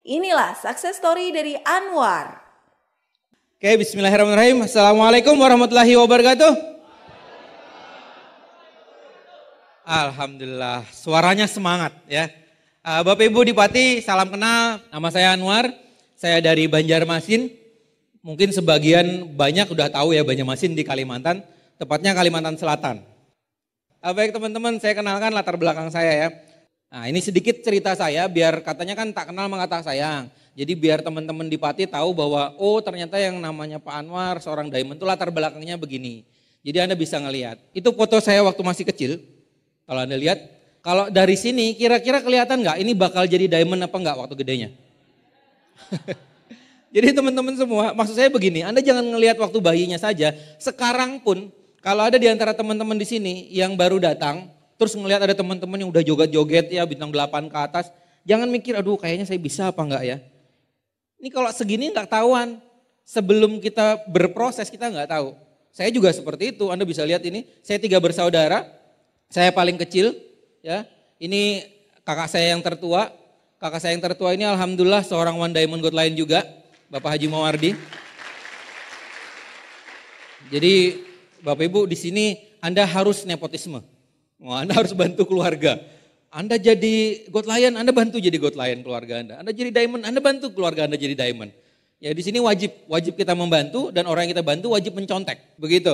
Inilah success story dari Anwar. Oke, bismillahirrahmanirrahim. Assalamualaikum warahmatullahi wabarakatuh. Alhamdulillah, suaranya semangat ya. Bapak Ibu Dipati, salam kenal. Nama saya Anwar, saya dari Banjarmasin. Mungkin sebagian banyak udah tahu ya Banjarmasin di Kalimantan, tepatnya Kalimantan Selatan. Baik teman-teman, saya kenalkan latar belakang saya ya. Nah ini sedikit cerita saya, biar katanya kan tak kenal maka tak sayang. Jadi biar teman-teman di Pati tahu bahwa oh ternyata yang namanya Pak Anwar, seorang diamond itu latar belakangnya begini. Jadi Anda bisa ngelihat. Itu foto saya waktu masih kecil. Kalau Anda lihat, kalau dari sini kira-kira kelihatan nggak ini bakal jadi diamond apa nggak waktu gedenya? Jadi teman-teman semua, maksud saya begini, Anda jangan ngelihat waktu bayinya saja. Sekarang pun kalau ada di antara teman-teman di sini yang baru datang, terus ngelihat ada teman-teman yang udah joget-joget ya bintang 8 ke atas, jangan mikir aduh kayaknya saya bisa apa enggak ya. Ini kalau segini enggak tahuan, sebelum kita berproses kita enggak tahu. Saya juga seperti itu, Anda bisa lihat ini, saya 3 bersaudara, saya paling kecil ya. Ini kakak saya yang tertua, kakak saya yang tertua ini alhamdulillah seorang One Diamond God Lion juga, Bapak Haji Mawardi. Jadi Bapak Ibu di sini Anda harus nepotisme. Anda harus bantu keluarga. Anda jadi God Lion, Anda bantu jadi God Lion keluarga Anda. Anda jadi diamond, Anda bantu keluarga Anda jadi diamond. Ya di sini wajib kita membantu dan orang yang kita bantu wajib mencontek. Begitu.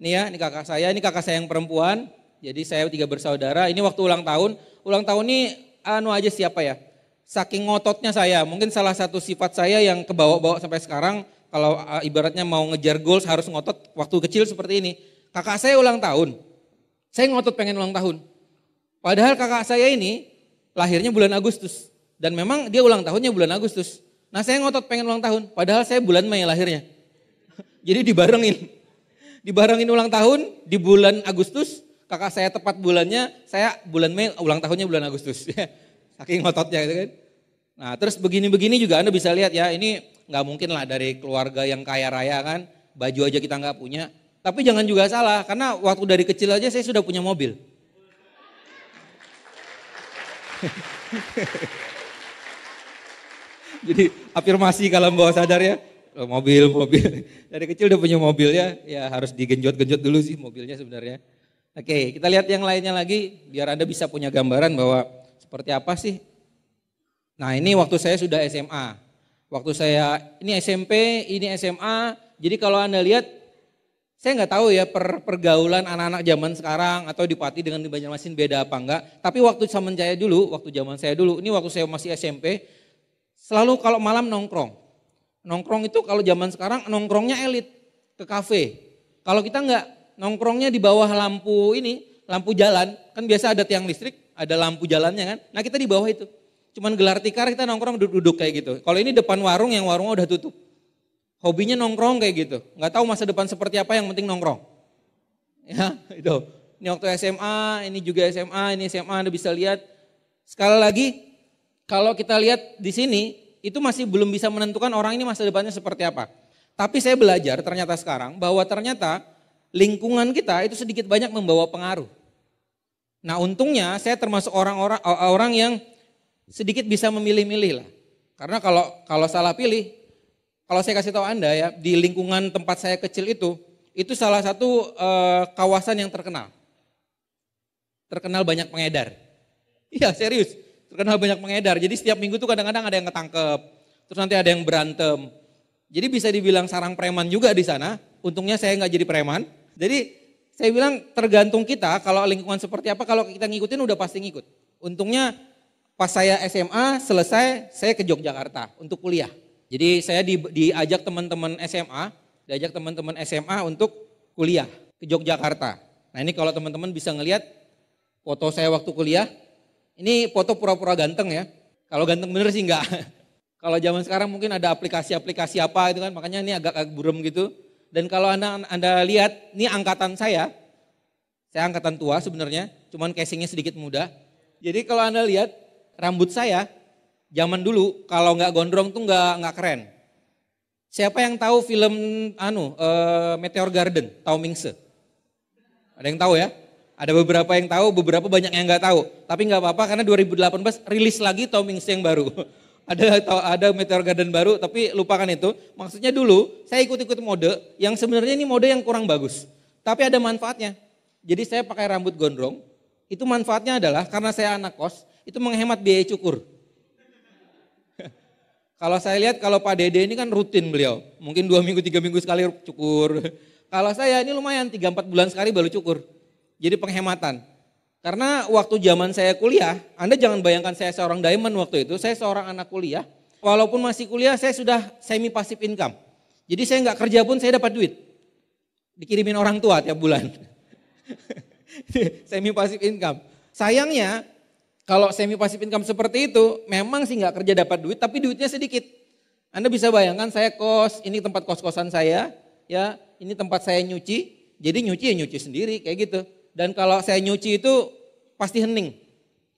Nih ya, ini kakak saya yang perempuan. Jadi saya 3 bersaudara. Ini waktu ulang tahun. Ulang tahun ini aja siapa ya? Saking ngototnya saya, mungkin salah satu sifat saya yang kebawa-bawa sampai sekarang. Kalau ibaratnya mau ngejar goals harus ngotot waktu kecil seperti ini. Kakak saya ulang tahun. Saya ngotot pengen ulang tahun. Padahal kakak saya ini lahirnya bulan Agustus. Dan memang dia ulang tahunnya bulan Agustus. Nah saya ngotot pengen ulang tahun. Padahal saya bulan Mei lahirnya. Jadi dibarengin. Dibarengin ulang tahun di bulan Agustus. Kakak saya tepat bulannya, saya bulan Mei ulang tahunnya bulan Agustus. Saking ngototnya gitu kan. Nah terus begini-begini juga Anda bisa lihat ya. Ini gak mungkin lah dari keluarga yang kaya raya kan. Baju aja kita gak punya. Tapi jangan juga salah, karena waktu dari kecil aja saya sudah punya mobil. Jadi afirmasi kalau bawah sadar ya, mobil. Dari kecil udah punya mobil ya harus digenjot-genjot dulu sih mobilnya sebenarnya. Oke, kita lihat yang lainnya lagi, biar Anda bisa punya gambaran bahwa seperti apa sih. Nah ini waktu saya sudah SMA, waktu saya ini SMP, ini SMA, jadi kalau Anda lihat, saya nggak tahu ya pergaulan anak-anak zaman sekarang atau di Pati dengan di Banjarmasin beda apa enggak. Tapi waktu zaman saya dulu, ini waktu saya masih SMP, selalu kalau malam nongkrong. Nongkrong itu kalau zaman sekarang nongkrongnya elit ke kafe. Kalau kita enggak, nongkrongnya di bawah lampu jalan. Kan biasa ada tiang listrik, ada lampu jalannya kan. Nah kita di bawah itu. Cuman gelar tikar kita nongkrong duduk-duduk kayak gitu. Kalau ini depan warung yang warungnya udah tutup. Hobinya nongkrong kayak gitu, nggak tahu masa depan seperti apa yang penting nongkrong. Ya itu, ini waktu SMA, ini juga SMA, ini SMA Anda bisa lihat. Sekali lagi, kalau kita lihat di sini, itu masih belum bisa menentukan orang ini masa depannya seperti apa. Tapi saya belajar ternyata sekarang bahwa ternyata lingkungan kita itu sedikit banyak membawa pengaruh. Nah untungnya saya termasuk orang yang sedikit bisa memilih-milih lah. Karena kalau salah pilih, kalau saya kasih tahu Anda ya, di lingkungan tempat saya kecil itu salah satu kawasan yang terkenal. Terkenal banyak pengedar. Iya serius, terkenal banyak pengedar. Jadi setiap minggu tuh kadang-kadang ada yang ketangkep, terus nanti ada yang berantem. Jadi bisa dibilang sarang preman juga di sana. Untungnya saya nggak jadi preman. Jadi saya bilang tergantung kita, kalau lingkungan seperti apa, kalau kita ngikutin udah pasti ngikut. Untungnya pas saya SMA selesai, saya ke Yogyakarta untuk kuliah. Jadi saya diajak teman-teman SMA untuk kuliah ke Yogyakarta. Nah ini kalau teman-teman bisa ngelihat foto saya waktu kuliah, ini foto pura-pura ganteng ya. Kalau ganteng bener sih enggak. Kalau zaman sekarang mungkin ada aplikasi-aplikasi apa itu kan, makanya ini agak buram gitu. Dan kalau Anda lihat, ini angkatan saya angkatan tua sebenarnya, cuman casingnya sedikit muda. Jadi kalau Anda lihat rambut saya, zaman dulu kalau nggak gondrong tuh nggak keren. Siapa yang tahu film Meteor Garden, Tao Mingse? Ada yang tahu ya? Ada beberapa yang tahu, beberapa banyak yang nggak tahu. Tapi nggak apa-apa karena 2018 rilis lagi Tao Mingse yang baru. Ada Meteor Garden baru, tapi lupakan itu. Maksudnya dulu saya ikut-ikut mode yang sebenarnya ini mode yang kurang bagus. Tapi ada manfaatnya. Jadi saya pakai rambut gondrong, itu manfaatnya adalah karena saya anak kos, itu menghemat biaya cukur. Kalau saya lihat kalau Pak Dede ini kan rutin beliau, mungkin 2 minggu 3 minggu sekali cukur. Kalau saya ini lumayan 3-4 bulan sekali baru cukur. Jadi penghematan. Karena waktu zaman saya kuliah, Anda jangan bayangkan saya seorang diamond waktu itu, saya seorang anak kuliah. Walaupun masih kuliah saya sudah semi passive income. Jadi saya nggak kerja pun saya dapat duit. Dikirimin orang tua tiap bulan. Semi passive income. Sayangnya kalau semi passive income seperti itu, memang sih nggak kerja dapat duit, tapi duitnya sedikit. Anda bisa bayangkan saya kos, ini tempat kos-kosan saya, ya, ini tempat saya nyuci, jadi nyuci ya nyuci sendiri kayak gitu. Dan kalau saya nyuci itu pasti hening,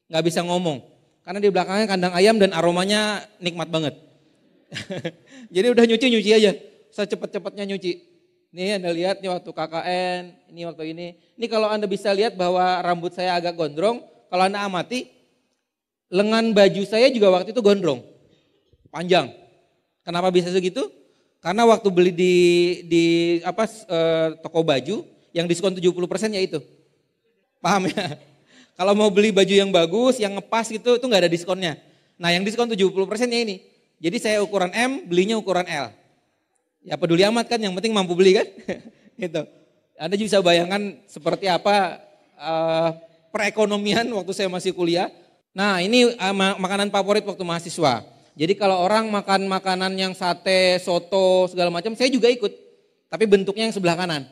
nggak bisa ngomong, karena di belakangnya kandang ayam dan aromanya nikmat banget. Jadi udah nyuci aja, secepat-cepatnya nyuci. Nih Anda lihat nih waktu KKN, ini waktu ini. Ini kalau Anda bisa lihat bahwa rambut saya agak gondrong, kalau Anda amati, lengan baju saya juga waktu itu gondrong, panjang. Kenapa bisa segitu? Karena waktu beli di toko baju, yang diskon 70% ya itu. Paham ya? Kalau mau beli baju yang bagus, yang ngepas gitu, itu nggak ada diskonnya. Nah yang diskon 70% ya ini. Jadi saya ukuran M, belinya ukuran L. Ya peduli amat kan, yang penting mampu beli kan. Gitu. Anda bisa bayangkan seperti apa perekonomian waktu saya masih kuliah. Nah ini makanan favorit waktu mahasiswa. Jadi kalau orang makan makanan yang sate, soto, segala macam, saya juga ikut. Tapi bentuknya yang sebelah kanan.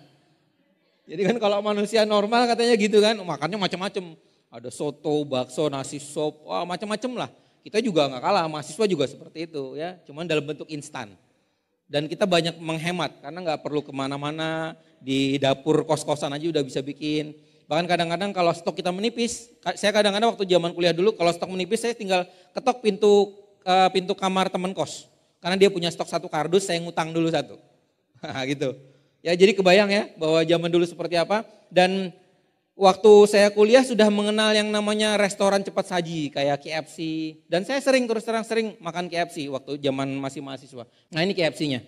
Jadi kan kalau manusia normal katanya gitu kan, makannya macam-macam. Ada soto, bakso, nasi sop, macam-macam lah. Kita juga nggak kalah, mahasiswa juga seperti itu ya. Cuman dalam bentuk instan. Dan kita banyak menghemat karena nggak perlu kemana-mana, di dapur kos-kosan aja udah bisa bikin. Bahkan kadang-kadang kalau stok kita menipis, saya kadang-kadang waktu zaman kuliah dulu kalau stok menipis saya tinggal ketok pintu kamar teman kos. Karena dia punya stok 1 kardus, saya ngutang dulu 1. Gitu. Ya jadi kebayang ya bahwa zaman dulu seperti apa. Dan waktu saya kuliah sudah mengenal yang namanya restoran cepat saji kayak KFC. Dan saya terus terang sering makan KFC waktu zaman masih mahasiswa. Nah ini KFC-nya.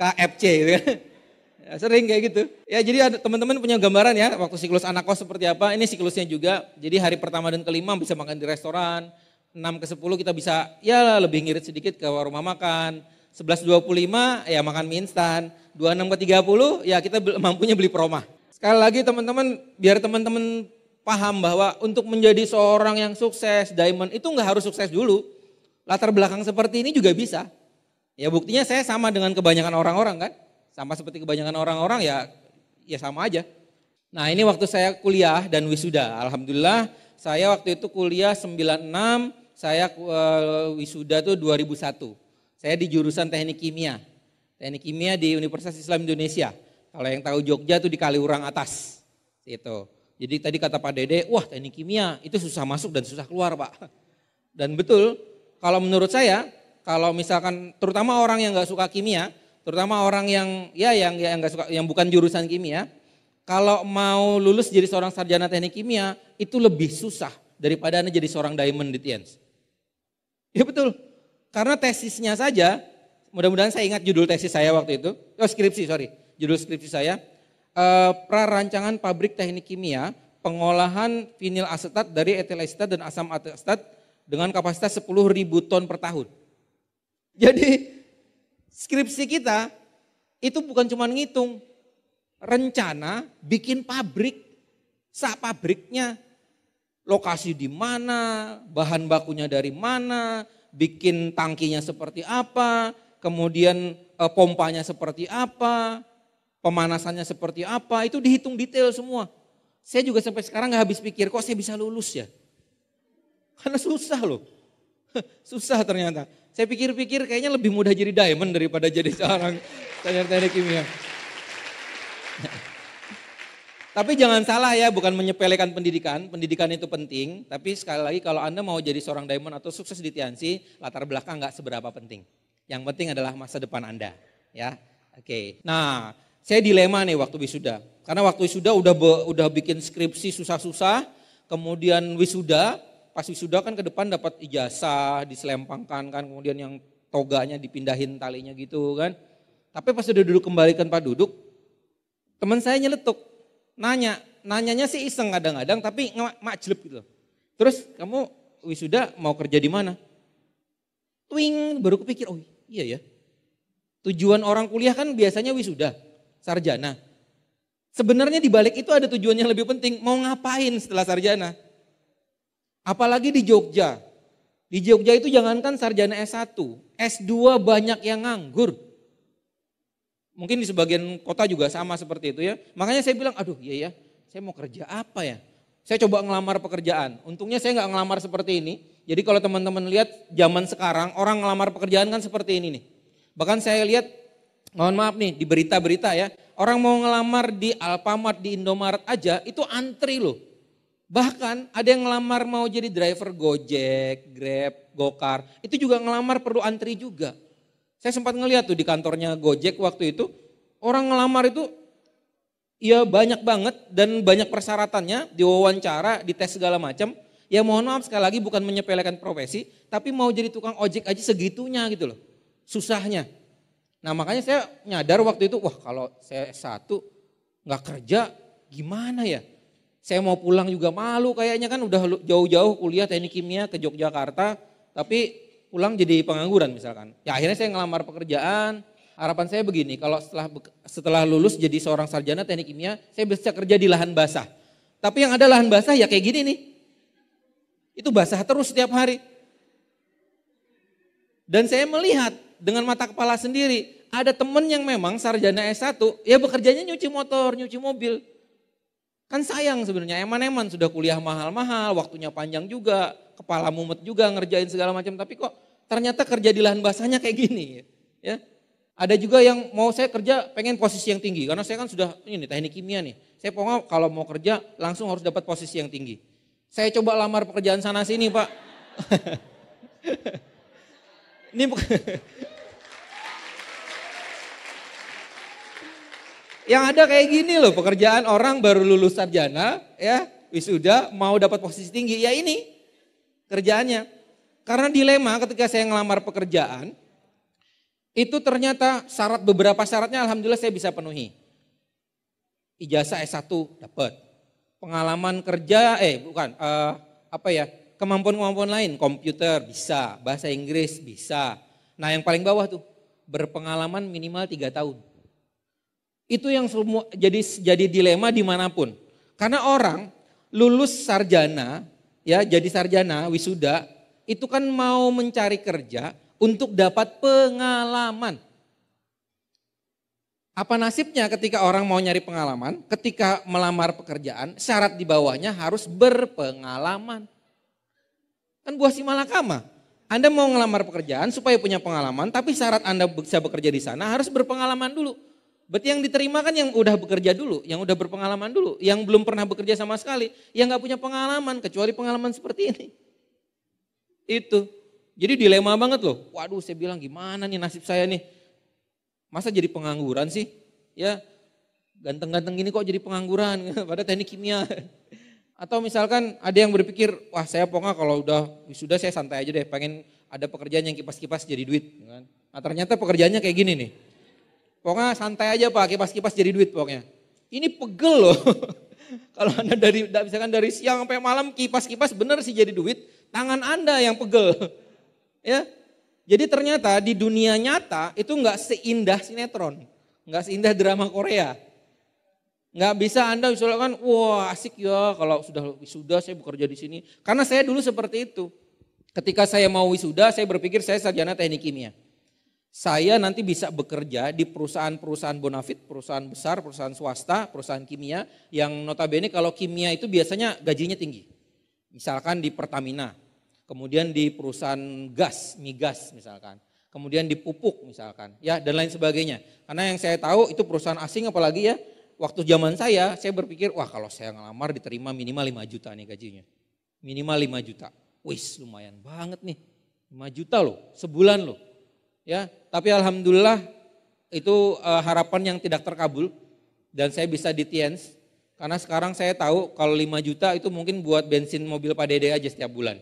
KFC gitu kan. Ya, sering kayak gitu. Ya jadi teman-teman punya gambaran ya waktu siklus anak kos seperti apa. Ini siklusnya juga. Jadi hari pertama dan kelima bisa makan di restoran. 6 ke 10 kita bisa ya lebih ngirit sedikit ke rumah makan. 11.25 ya makan mie instan. 26 ke 30 ya kita mampunya beli promah. Sekali lagi teman-teman biar teman-teman paham bahwa untuk menjadi seorang yang sukses, diamond itu nggak harus sukses dulu. Latar belakang seperti ini juga bisa. Ya buktinya saya sama dengan kebanyakan orang-orang kan. Sama seperti kebanyakan orang-orang ya sama aja. Nah ini waktu saya kuliah dan wisuda. Alhamdulillah saya waktu itu kuliah 96, saya wisuda tuh 2001. Saya di jurusan teknik kimia. Teknik kimia di Universitas Islam Indonesia. Kalau yang tahu Jogja tuh di Kaliurang atas. Itu. Jadi tadi kata Pak Dede, wah teknik kimia itu susah masuk dan susah keluar Pak. Dan betul, kalau menurut saya, kalau misalkan terutama orang yang gak suka kimia, terutama orang yang nggak suka, yang bukan jurusan kimia, kalau mau lulus jadi seorang sarjana teknik kimia itu lebih susah daripada Anda jadi seorang diamond di TIENS. Ya betul, karena tesisnya saja, mudah-mudahan saya ingat judul tesis saya waktu itu, judul skripsi saya, prarancangan pabrik teknik kimia, pengolahan vinil asetat dari etil asetat dan asam asetat dengan kapasitas 10.000 ton per tahun. Jadi skripsi kita itu bukan cuma ngitung, rencana bikin pabrik, pabriknya, lokasi di mana, bahan bakunya dari mana, bikin tangkinya seperti apa, kemudian pompanya seperti apa, pemanasannya seperti apa, itu dihitung detail semua. Saya juga sampai sekarang gak habis pikir kok saya bisa lulus ya. Karena susah loh, susah ternyata. Saya pikir-pikir kayaknya lebih mudah jadi diamond daripada jadi seorang teknik kimia. Tapi jangan salah ya, bukan menyepelekan pendidikan. Pendidikan itu penting, tapi sekali lagi kalau Anda mau jadi seorang diamond atau sukses di TIANSI, latar belakang nggak seberapa penting. Yang penting adalah masa depan Anda. Ya, oke. Nah, Saya dilema nih waktu wisuda. Karena waktu wisuda udah bikin skripsi susah-susah, kemudian wisuda, pas wisuda kan ke depan dapat ijazah, diselempangkan kan, kemudian yang toganya dipindahin talinya gitu kan. Tapi pas udah duduk kembali ke tempat duduk, teman saya nyeletuk, nanyanya sih iseng kadang-kadang tapi makjleb gitu. Terus kamu wisuda mau kerja di mana? Twing, baru kepikir, oh iya ya. Tujuan orang kuliah kan biasanya wisuda, sarjana. Sebenarnya di balik itu ada tujuan yang lebih penting, mau ngapain setelah sarjana. Apalagi di Jogja. Di Jogja itu jangankan sarjana S1, S2 banyak yang nganggur. Mungkin di sebagian kota juga sama seperti itu ya. Makanya saya bilang, aduh iya ya, saya mau kerja apa ya? Saya coba ngelamar pekerjaan. Untungnya saya nggak ngelamar seperti ini. Jadi kalau teman-teman lihat zaman sekarang orang ngelamar pekerjaan kan seperti ini nih. Bahkan saya lihat, mohon maaf nih di berita-berita ya. Orang mau ngelamar di Alfamart, di Indomaret aja itu antri loh. Bahkan ada yang ngelamar mau jadi driver Gojek, Grab, Gokar. Itu juga ngelamar perlu antri juga. Saya sempat ngeliat tuh di kantornya Gojek waktu itu. Orang ngelamar itu ya banyak banget dan banyak persyaratannya. Diwawancara, dites segala macam. Ya mohon maaf sekali lagi bukan menyepelekan profesi. Tapi mau jadi tukang ojek aja segitunya gitu loh. Susahnya. Nah makanya saya nyadar waktu itu, wah kalau saya S1 gak kerja gimana ya. Saya mau pulang juga malu kayaknya kan udah jauh-jauh kuliah teknik kimia ke Yogyakarta. Tapi pulang jadi pengangguran misalkan. Ya akhirnya saya ngelamar pekerjaan. Harapan saya begini, kalau setelah lulus jadi seorang sarjana teknik kimia, saya bisa kerja di lahan basah. Tapi yang ada lahan basah ya kayak gini nih. Itu basah terus setiap hari. Dan saya melihat dengan mata kepala sendiri, ada temen yang memang sarjana S1, ya bekerjanya nyuci motor, nyuci mobil. Kan sayang sebenarnya, eman-eman sudah kuliah mahal-mahal, waktunya panjang juga, kepala mumet juga ngerjain segala macam, tapi kok ternyata kerja di lahan basahnya kayak gini. Ya. Ada juga yang mau saya kerja pengen posisi yang tinggi, karena saya kan sudah ini teknik kimia nih. Saya pokoknya kalau mau kerja langsung harus dapat posisi yang tinggi. Saya coba lamar pekerjaan sana sini Pak. Ini yang ada kayak gini loh, pekerjaan orang baru lulus sarjana, ya wisuda mau dapat posisi tinggi, ya ini kerjaannya. Karena dilema ketika saya ngelamar pekerjaan, itu ternyata beberapa syaratnya alhamdulillah saya bisa penuhi. Ijazah S1 dapat, pengalaman kerja, kemampuan-kemampuan lain, komputer bisa, bahasa Inggris bisa. Nah yang paling bawah tuh, berpengalaman minimal 3 tahun. Itu yang semua jadi dilema dimanapun. Karena orang lulus sarjana, ya jadi sarjana, wisuda, itu kan mau mencari kerja untuk dapat pengalaman. Apa nasibnya ketika orang mau nyari pengalaman, ketika melamar pekerjaan, syarat di bawahnya harus berpengalaman. Kan buah si malakama. Anda mau ngelamar pekerjaan supaya punya pengalaman, tapi syarat Anda bisa bekerja di sana harus berpengalaman dulu. Berarti yang diterima kan yang udah bekerja dulu, yang udah berpengalaman dulu, yang belum pernah bekerja sama sekali, yang gak punya pengalaman kecuali pengalaman seperti ini. Itu. Jadi dilema banget loh. Waduh saya bilang gimana nih nasib saya nih. Masa jadi pengangguran sih? Ya ganteng-ganteng gini kok jadi pengangguran pada teknik kimia. Atau misalkan ada yang berpikir, wah saya pokoknya kalau udah wisuda saya santai aja deh, pengen ada pekerjaan yang kipas-kipas jadi duit. Nah ternyata pekerjaannya kayak gini nih. Pokoknya santai aja Pak, kipas-kipas jadi duit pokoknya. Ini pegel loh. Kalau Anda misalkan dari siang sampai malam kipas-kipas bener sih jadi duit, tangan Anda yang pegel. Ya. Jadi ternyata di dunia nyata itu enggak seindah sinetron, enggak seindah drama Korea. Enggak bisa Anda misalkan, wah asik ya kalau sudah saya bekerja di sini. Karena saya dulu seperti itu. Ketika saya mau wisuda, saya berpikir saya sarjana teknik kimia. Saya nanti bisa bekerja di perusahaan-perusahaan bonafit, perusahaan besar, perusahaan swasta, perusahaan kimia yang notabene kalau kimia itu biasanya gajinya tinggi. Misalkan di Pertamina, kemudian di perusahaan gas, migas misalkan, kemudian di pupuk misalkan, ya dan lain sebagainya. Karena yang saya tahu itu perusahaan asing apalagi ya, waktu zaman saya berpikir wah kalau saya ngelamar diterima minimal 5 juta nih gajinya. Minimal 5 juta, wis lumayan banget nih, 5 juta loh, sebulan loh. Ya, tapi alhamdulillah itu harapan yang tidak terkabul dan saya bisa ditiens. Karena sekarang saya tahu kalau 5 juta itu mungkin buat bensin mobil Pak Dede aja setiap bulan.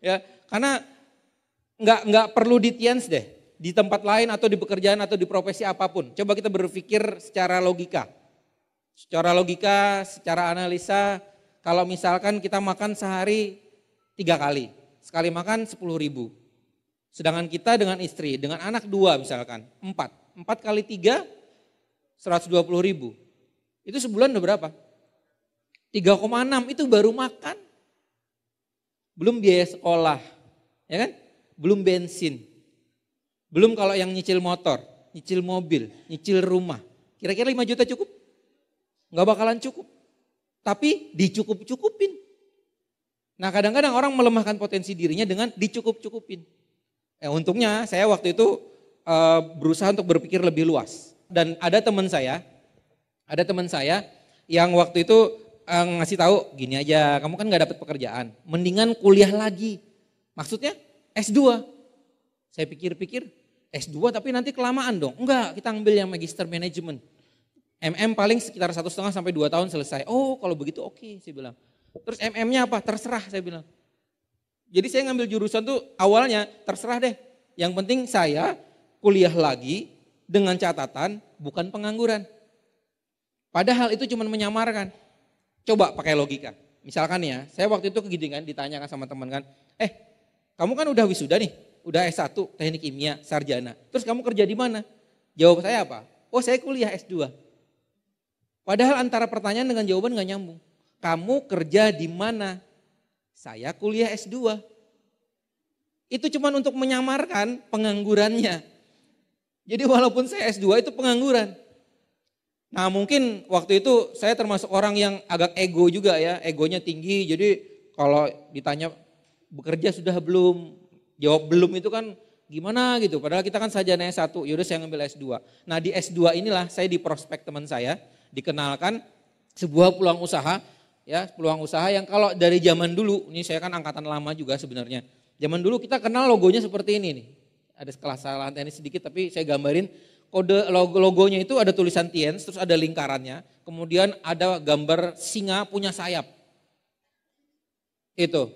Ya, karena nggak perlu ditiens deh di tempat lain atau di pekerjaan atau di profesi apapun. Coba kita berpikir secara logika. Secara logika, secara analisa, kalau misalkan kita makan sehari 3 kali, sekali makan 10.000. Sedangkan kita dengan istri, dengan anak 2 misalkan, 4 kali 3, 120.000. Itu sebulan udah berapa? 3,6 itu baru makan. Belum biaya sekolah, ya kan? Belum bensin. Belum kalau yang nyicil motor, nyicil mobil, nyicil rumah. Kira-kira 5 juta cukup? Nggak bakalan cukup. Tapi dicukup-cukupin. Nah kadang-kadang orang melemahkan potensi dirinya dengan dicukup-cukupin. Untungnya saya waktu itu berusaha untuk berpikir lebih luas. Dan ada teman saya yang waktu itu ngasih tahu gini aja, kamu kan nggak dapat pekerjaan, mendingan kuliah lagi. Maksudnya S2. Saya pikir-pikir S2 tapi nanti kelamaan dong. Enggak, kita ambil yang Magister Management. Paling sekitar 1,5 sampai 2 tahun selesai. Oh kalau begitu oke, saya bilang. Terus MM-nya apa? Terserah saya bilang. Jadi saya ngambil jurusan tuh awalnya terserah deh. Yang penting saya kuliah lagi dengan catatan bukan pengangguran. Padahal itu cuma menyamarkan. Coba pakai logika. Misalkan ya, saya waktu itu gini kan ditanyakan sama teman kan. Kamu kan udah wisuda nih, udah S1 teknik kimia, sarjana. Terus kamu kerja di mana? Jawab saya apa? Oh saya kuliah S2. Padahal antara pertanyaan dengan jawaban gak nyambung. Kamu kerja di mana? Saya kuliah S2. Itu cuma untuk menyamarkan penganggurannya. Jadi walaupun saya S2 itu pengangguran. Nah mungkin waktu itu saya termasuk orang yang agak ego juga ya. Egonya tinggi, jadi kalau ditanya bekerja sudah belum? Jawab belum itu kan gimana gitu. Padahal kita kan sarjana S1, yaudah saya ngambil S2. Nah di S2 inilah saya di prospek teman saya. Dikenalkan sebuah peluang usaha, ya peluang usaha yang kalau dari zaman dulu, ini saya kan angkatan lama juga sebenarnya. Zaman dulu kita kenal logonya seperti ini nih. Ada kesalahan teknis sedikit tapi saya gambarin kode logonya itu ada tulisan Tiens, terus ada lingkarannya, kemudian ada gambar singa punya sayap. Itu.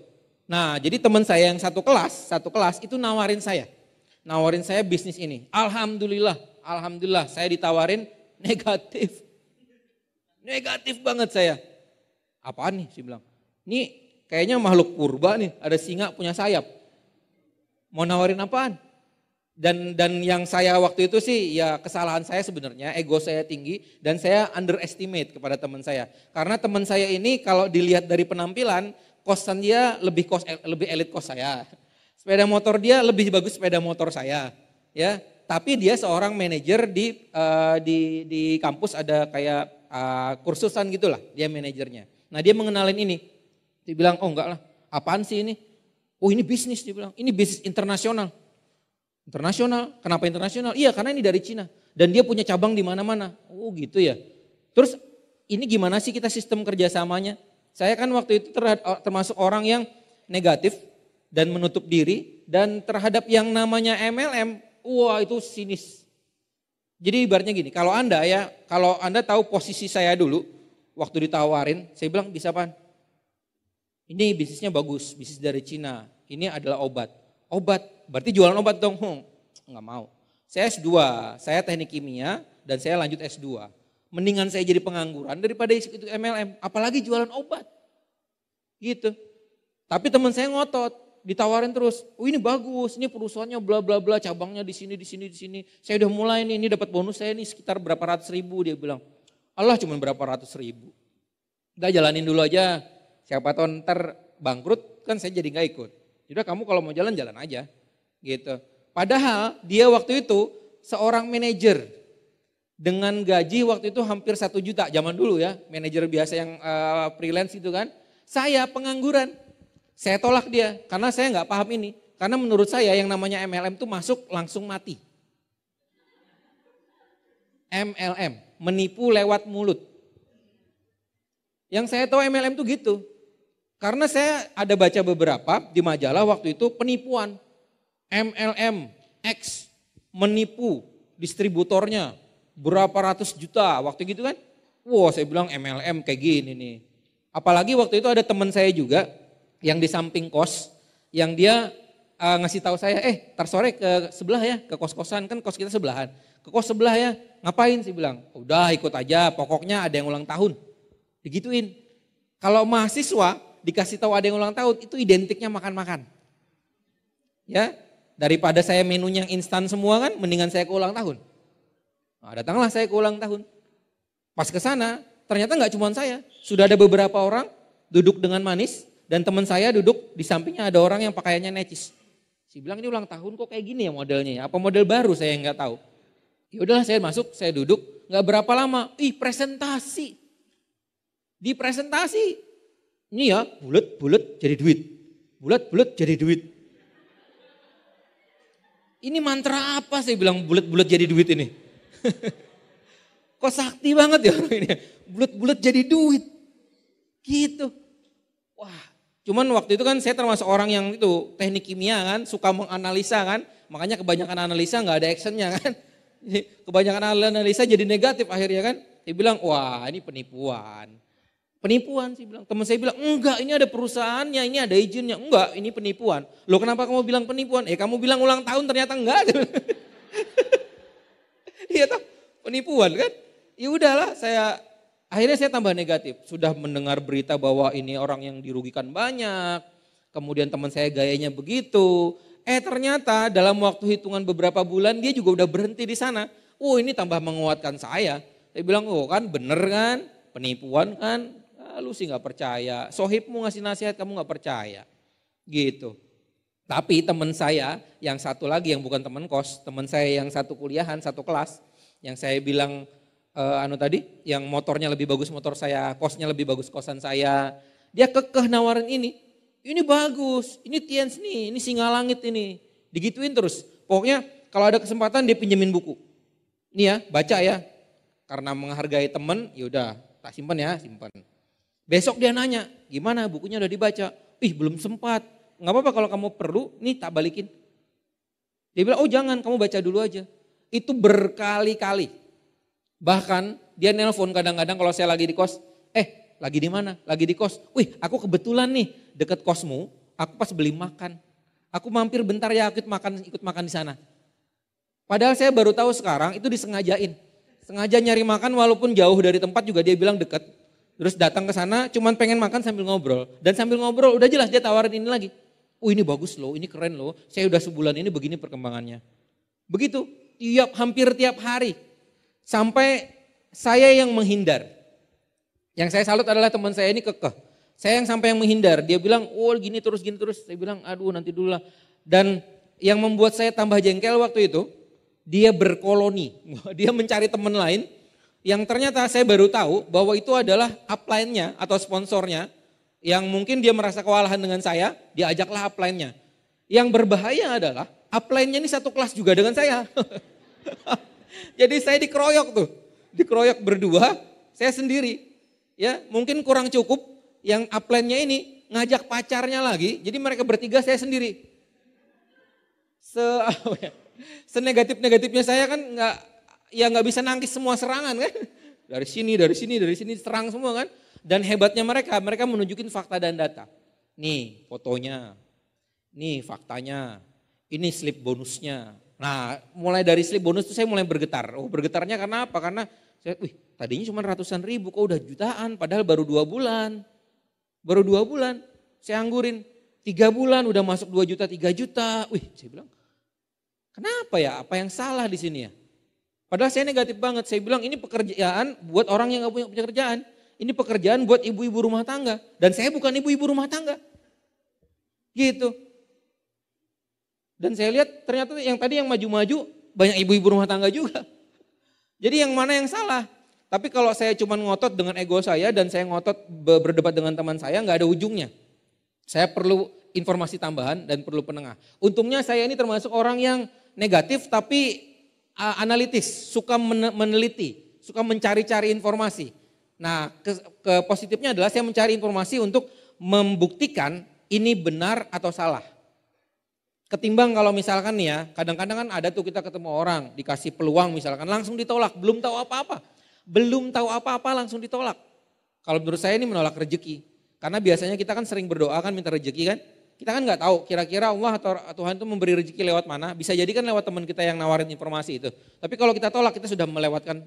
Nah jadi teman saya yang satu kelas itu nawarin saya bisnis ini. Alhamdulillah saya ditawarin negatif. Negatif banget saya. Apaan nih? Saya bilang. Ini kayaknya makhluk purba nih. Ada singa punya sayap. Mau nawarin apaan? Dan yang saya waktu itu sih ya kesalahan saya sebenarnya. Ego saya tinggi dan saya underestimate kepada teman saya. Karena teman saya ini kalau dilihat dari penampilan. Kosan dia lebih elit kos saya. Sepeda motor dia lebih bagus sepeda motor saya. Ya, tapi dia seorang manajer di kampus ada kayak kursusan gitulah, dia manajernya. Nah dia mengenalin ini, dia bilang oh enggak lah, apaan sih ini? Oh ini bisnis, dia bilang, ini bisnis internasional. Internasional, kenapa internasional? Iya karena ini dari Cina dan dia punya cabang di mana-mana. Oh gitu ya. Terus ini gimana sih kita sistem kerjasamanya? Saya kan waktu itu termasuk orang yang negatif dan menutup diri dan terhadap yang namanya MLM, wah itu sinis. Jadi ibaratnya gini, kalau Anda tahu posisi saya dulu, waktu ditawarin, saya bilang bisa apaan? Ini bisnisnya bagus, bisnis dari Cina, ini adalah obat. Obat, berarti jualan obat dong, nggak mau. Saya S2, saya teknik kimia dan saya lanjut S2. Mendingan saya jadi pengangguran daripada itu MLM, apalagi jualan obat. Gitu. Tapi teman saya ngotot. Ditawarin terus, oh ini bagus, ini perusahaannya bla bla bla, cabangnya di sini. Saya udah mulai nih, ini dapat bonus saya nih sekitar berapa ratus ribu, dia bilang. Allah cuma berapa ratus ribu. Udah jalanin dulu aja, siapa tahu ntar bangkrut kan saya jadi gak ikut. Jadi kamu kalau mau jalan aja, gitu. Padahal dia waktu itu seorang manajer dengan gaji waktu itu hampir 1 juta, zaman dulu ya, manajer biasa yang freelance itu kan. Saya pengangguran. Saya tolak dia karena saya nggak paham ini. Karena menurut saya yang namanya MLM itu masuk langsung mati. MLM, menipu lewat mulut. Yang saya tahu MLM itu gitu. Karena saya ada baca beberapa di majalah waktu itu penipuan. MLM, X, menipu, distributornya berapa ratus juta waktu gitu kan. Wah saya bilang MLM kayak gini nih. Apalagi waktu itu ada teman saya juga yang di samping kos, yang dia ngasih tahu saya, tar sore ke sebelah ya, ke kos-kosan, kan kos kita sebelahan. Ke kos sebelah ya, ngapain sih bilang, udah ikut aja, pokoknya ada yang ulang tahun. Digituin. Kalau mahasiswa dikasih tahu ada yang ulang tahun, itu identiknya makan-makan. Ya, daripada saya menunya instan semua kan, mendingan saya ke ulang tahun. Nah, datanglah saya ke ulang tahun. Pas ke sana, ternyata nggak cuma saya, sudah ada beberapa orang duduk dengan manis dan teman saya duduk di sampingnya ada orang yang pakaiannya necis. Si bilang ini ulang tahun kok kayak gini ya modelnya, apa model baru saya nggak tahu. Ya udahlah saya masuk, saya duduk, nggak berapa lama, presentasi. Di presentasi, ini ya bulat-bulat jadi duit, bulat-bulat jadi duit. Ini mantra apa saya bilang bulat-bulat jadi duit ini? Kok sakti banget ya orang ini, bulat-bulat jadi duit. Gitu. Wah, cuman waktu itu kan saya termasuk orang yang itu teknik kimia kan, suka menganalisa kan. Makanya kebanyakan analisa gak ada actionnya kan. Kebanyakan analisa jadi negatif akhirnya kan. Dia bilang, wah ini penipuan. Penipuan sih bilang, teman saya bilang, enggak ini ada perusahaannya, ini ada izinnya. Enggak, ini penipuan. Loh kenapa kamu bilang penipuan? Kamu bilang ulang tahun ternyata enggak. Iya toh, penipuan kan. Ya udahlah, akhirnya saya tambah negatif. Sudah mendengar berita bahwa ini orang yang dirugikan banyak. Kemudian teman saya gayanya begitu. Ternyata dalam waktu hitungan beberapa bulan dia juga udah berhenti di sana. Ini tambah menguatkan saya. Saya bilang, kan bener kan, penipuan kan. Lu sih gak percaya. Sohibmu ngasih nasihat kamu gak percaya. Gitu. Tapi teman saya yang satu lagi yang bukan teman kos. Teman saya yang satu kuliahan, satu kelas. Yang saya bilang, yang motornya lebih bagus motor saya, kosnya lebih bagus kosan saya. Dia kekeh nawarin ini bagus, ini Tiens nih, ini Singalangit ini. Digituin terus, pokoknya kalau ada kesempatan dia pinjemin buku. Ini ya, baca ya, karena menghargai temen, yaudah tak simpan ya, simpan. Besok dia nanya, gimana bukunya udah dibaca? Belum sempat, gak apa-apa kalau kamu perlu, nih tak balikin. Dia bilang, jangan kamu baca dulu aja. Itu berkali-kali. Bahkan dia nelpon kadang-kadang kalau saya lagi di kos, lagi di mana? Lagi di kos. Aku kebetulan nih deket kosmu, aku pas beli makan. Aku mampir bentar ya ikut makan di sana. Padahal saya baru tahu sekarang itu disengajain. Sengaja nyari makan walaupun jauh dari tempat juga dia bilang deket. Terus datang ke sana cuman pengen makan sambil ngobrol. Dan sambil ngobrol udah jelas dia tawarin ini lagi. Ini bagus loh, ini keren loh. Saya udah sebulan ini begini perkembangannya. Begitu, hampir tiap hari. Sampai saya yang menghindar. Yang saya salut adalah teman saya ini kekeh. Saya yang sampai yang menghindar. Dia bilang, gini terus. Saya bilang, aduh nanti dulu lah. Dan yang membuat saya tambah jengkel waktu itu, dia berkoloni. Dia mencari teman lain yang ternyata saya baru tahu bahwa itu adalah upline-nya atau sponsornya. Yang mungkin dia merasa kewalahan dengan saya, dia ajaklah upline-nya. Yang berbahaya adalah upline-nya ini satu kelas juga dengan saya. Jadi saya dikeroyok berdua, saya sendiri. Ya, mungkin kurang cukup yang upline-nya ini ngajak pacarnya lagi, jadi mereka bertiga saya sendiri. Senegatif-negatifnya saya kan nggak bisa nangkis semua serangan kan. Dari sini serang semua kan. Dan hebatnya mereka menunjukin fakta dan data. Nih fotonya, nih faktanya, ini slip bonusnya. Nah mulai dari slip bonus itu saya mulai bergetar. Bergetarnya karena apa? Karena saya, tadinya cuma ratusan ribu kok udah jutaan padahal baru 2 bulan. Baru 2 bulan saya anggurin. 3 bulan udah masuk 2 juta, 3 juta. Saya bilang kenapa ya? Apa yang salah di sini ya? Padahal saya negatif banget. Saya bilang ini pekerjaan buat orang yang gak punya pekerjaan. Ini pekerjaan buat ibu-ibu rumah tangga. Dan saya bukan ibu-ibu rumah tangga. Gitu. Dan saya lihat ternyata yang tadi yang maju-maju banyak ibu-ibu rumah tangga juga. Jadi yang mana yang salah? Tapi kalau saya cuma ngotot dengan ego saya dan saya ngotot berdebat dengan teman saya nggak ada ujungnya. Saya perlu informasi tambahan dan perlu penengah. Untungnya saya ini termasuk orang yang negatif tapi analitis, suka meneliti, suka mencari-cari informasi. Nah ke positifnya adalah saya mencari informasi untuk membuktikan ini benar atau salah. Ketimbang kalau misalkan nih ya, kadang-kadang kan ada tuh kita ketemu orang, dikasih peluang misalkan, langsung ditolak, belum tahu apa-apa. Belum tahu apa-apa langsung ditolak. Kalau menurut saya ini menolak rezeki. Karena biasanya kita kan sering berdoa kan minta rezeki kan. Kita kan nggak tahu kira-kira Allah atau Tuhan itu memberi rezeki lewat mana. Bisa jadi kan lewat teman kita yang nawarin informasi itu. Tapi kalau kita tolak kita sudah melewatkan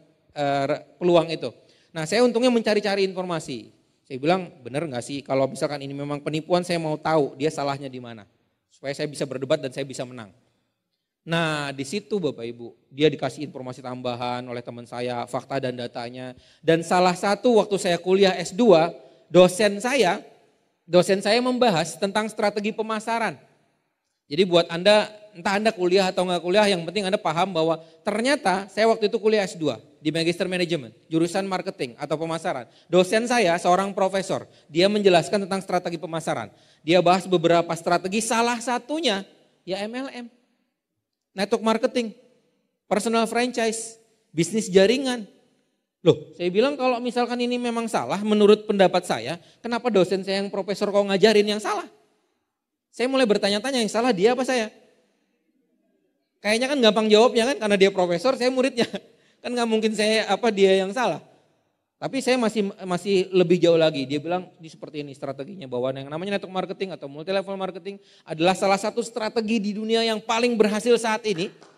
peluang itu. Nah saya untungnya mencari-cari informasi. Saya bilang benar nggak sih kalau misalkan ini memang penipuan saya mau tahu dia salahnya di mana. Supaya saya bisa berdebat dan saya bisa menang. Nah di situ Bapak Ibu dia dikasih informasi tambahan oleh teman saya, fakta dan datanya. Dan salah satu waktu saya kuliah S2 dosen saya membahas tentang strategi pemasaran. Jadi buat Anda, entah Anda kuliah atau nggak kuliah, yang penting Anda paham bahwa ternyata saya waktu itu kuliah S2 di Magister Management, jurusan marketing atau pemasaran. Dosen saya seorang profesor, dia menjelaskan tentang strategi pemasaran. Dia bahas beberapa strategi, salah satunya ya MLM, network marketing, personal franchise, bisnis jaringan. Loh, saya bilang kalau misalkan ini memang salah menurut pendapat saya, kenapa dosen saya yang profesor kok ngajarin yang salah? Saya mulai bertanya-tanya yang salah dia apa saya? Kayaknya kan gampang jawabnya kan karena dia profesor, saya muridnya. Kan nggak mungkin dia yang salah. Tapi saya masih lebih jauh lagi. Dia bilang ini seperti ini strateginya bahwa yang namanya network marketing atau multi level marketing adalah salah satu strategi di dunia yang paling berhasil saat ini.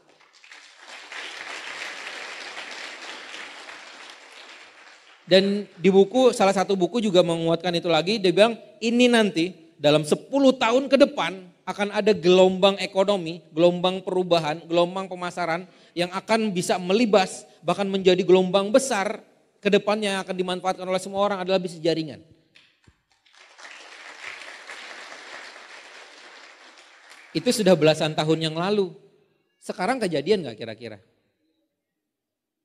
Dan di buku, salah satu buku juga menguatkan itu lagi, dia bilang ini nanti dalam 10 tahun ke depan akan ada gelombang ekonomi, gelombang perubahan, gelombang pemasaran yang akan bisa melibas, bahkan menjadi gelombang besar ke depannya yang akan dimanfaatkan oleh semua orang adalah bisnis jaringan. Itu sudah belasan tahun yang lalu. Sekarang kejadian gak kira-kira?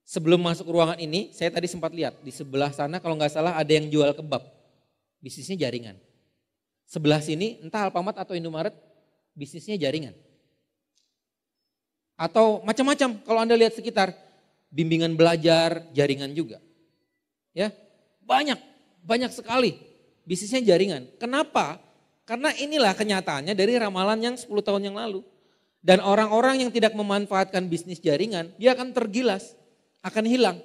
Sebelum masuk ruangan ini, saya tadi sempat lihat di sebelah sana kalau nggak salah ada yang jual kebab, bisnisnya jaringan. Sebelah sini entah Alfamart atau Indomaret, bisnisnya jaringan. Atau macam-macam kalau Anda lihat sekitar, bimbingan belajar, jaringan juga. Ya, banyak sekali bisnisnya jaringan. Kenapa? Karena inilah kenyataannya dari ramalan yang 10 tahun yang lalu. Dan orang-orang yang tidak memanfaatkan bisnis jaringan, dia akan tergilas. Akan hilang.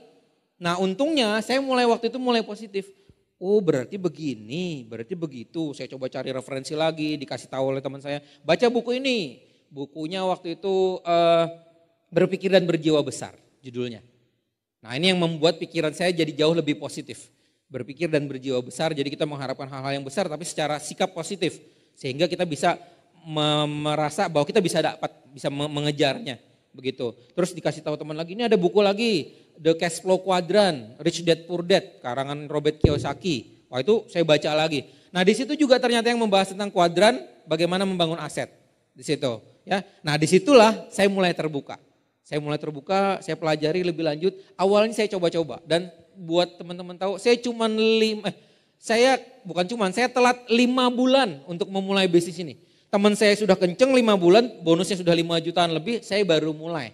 Nah untungnya saya waktu itu mulai positif. Oh berarti begini, berarti begitu. Saya coba cari referensi lagi, dikasih tahu oleh teman saya. Baca buku ini. Bukunya waktu itu Berpikir dan Berjiwa Besar judulnya. Nah ini yang membuat pikiran saya jadi jauh lebih positif. Berpikir dan berjiwa besar, jadi kita mengharapkan hal-hal yang besar tapi secara sikap positif. Sehingga kita bisa merasa bahwa kita bisa mengejarnya. Begitu. Terus dikasih tahu teman lagi, ini ada buku lagi, The Cash Flow Quadrant, Rich Dad Poor Dad, karangan Robert Kiyosaki. Wah itu saya baca lagi. Nah di situ juga ternyata yang membahas tentang kuadran, bagaimana membangun aset di situ. Ya, nah disitulah saya mulai terbuka. Saya pelajari lebih lanjut. Awalnya saya coba-coba dan buat teman-teman tahu, saya telat 5 bulan untuk memulai bisnis ini. Teman saya sudah kenceng 5 bulan, bonusnya sudah 5 jutaan lebih, saya baru mulai.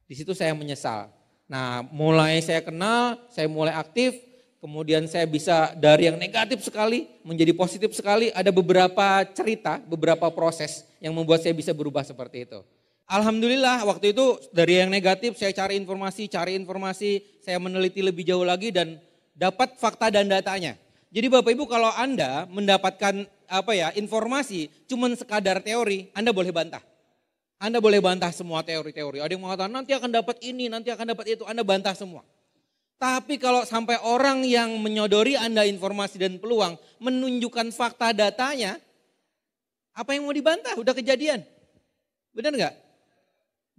Di situ saya menyesal. Nah mulai saya kenal, saya mulai aktif, kemudian saya bisa dari yang negatif sekali menjadi positif sekali. Ada beberapa cerita, beberapa proses yang membuat saya bisa berubah seperti itu. Alhamdulillah waktu itu dari yang negatif saya cari informasi, saya meneliti lebih jauh lagi dan dapat fakta dan datanya. Jadi Bapak Ibu kalau Anda mendapatkan informasi cuman sekadar teori, Anda boleh bantah. Anda boleh bantah semua teori-teori. Ada yang mengatakan nanti akan dapat ini, nanti akan dapat itu, Anda bantah semua. Tapi kalau sampai orang yang menyodori Anda informasi dan peluang menunjukkan fakta datanya, apa yang mau dibantah? Udah kejadian. Benar enggak?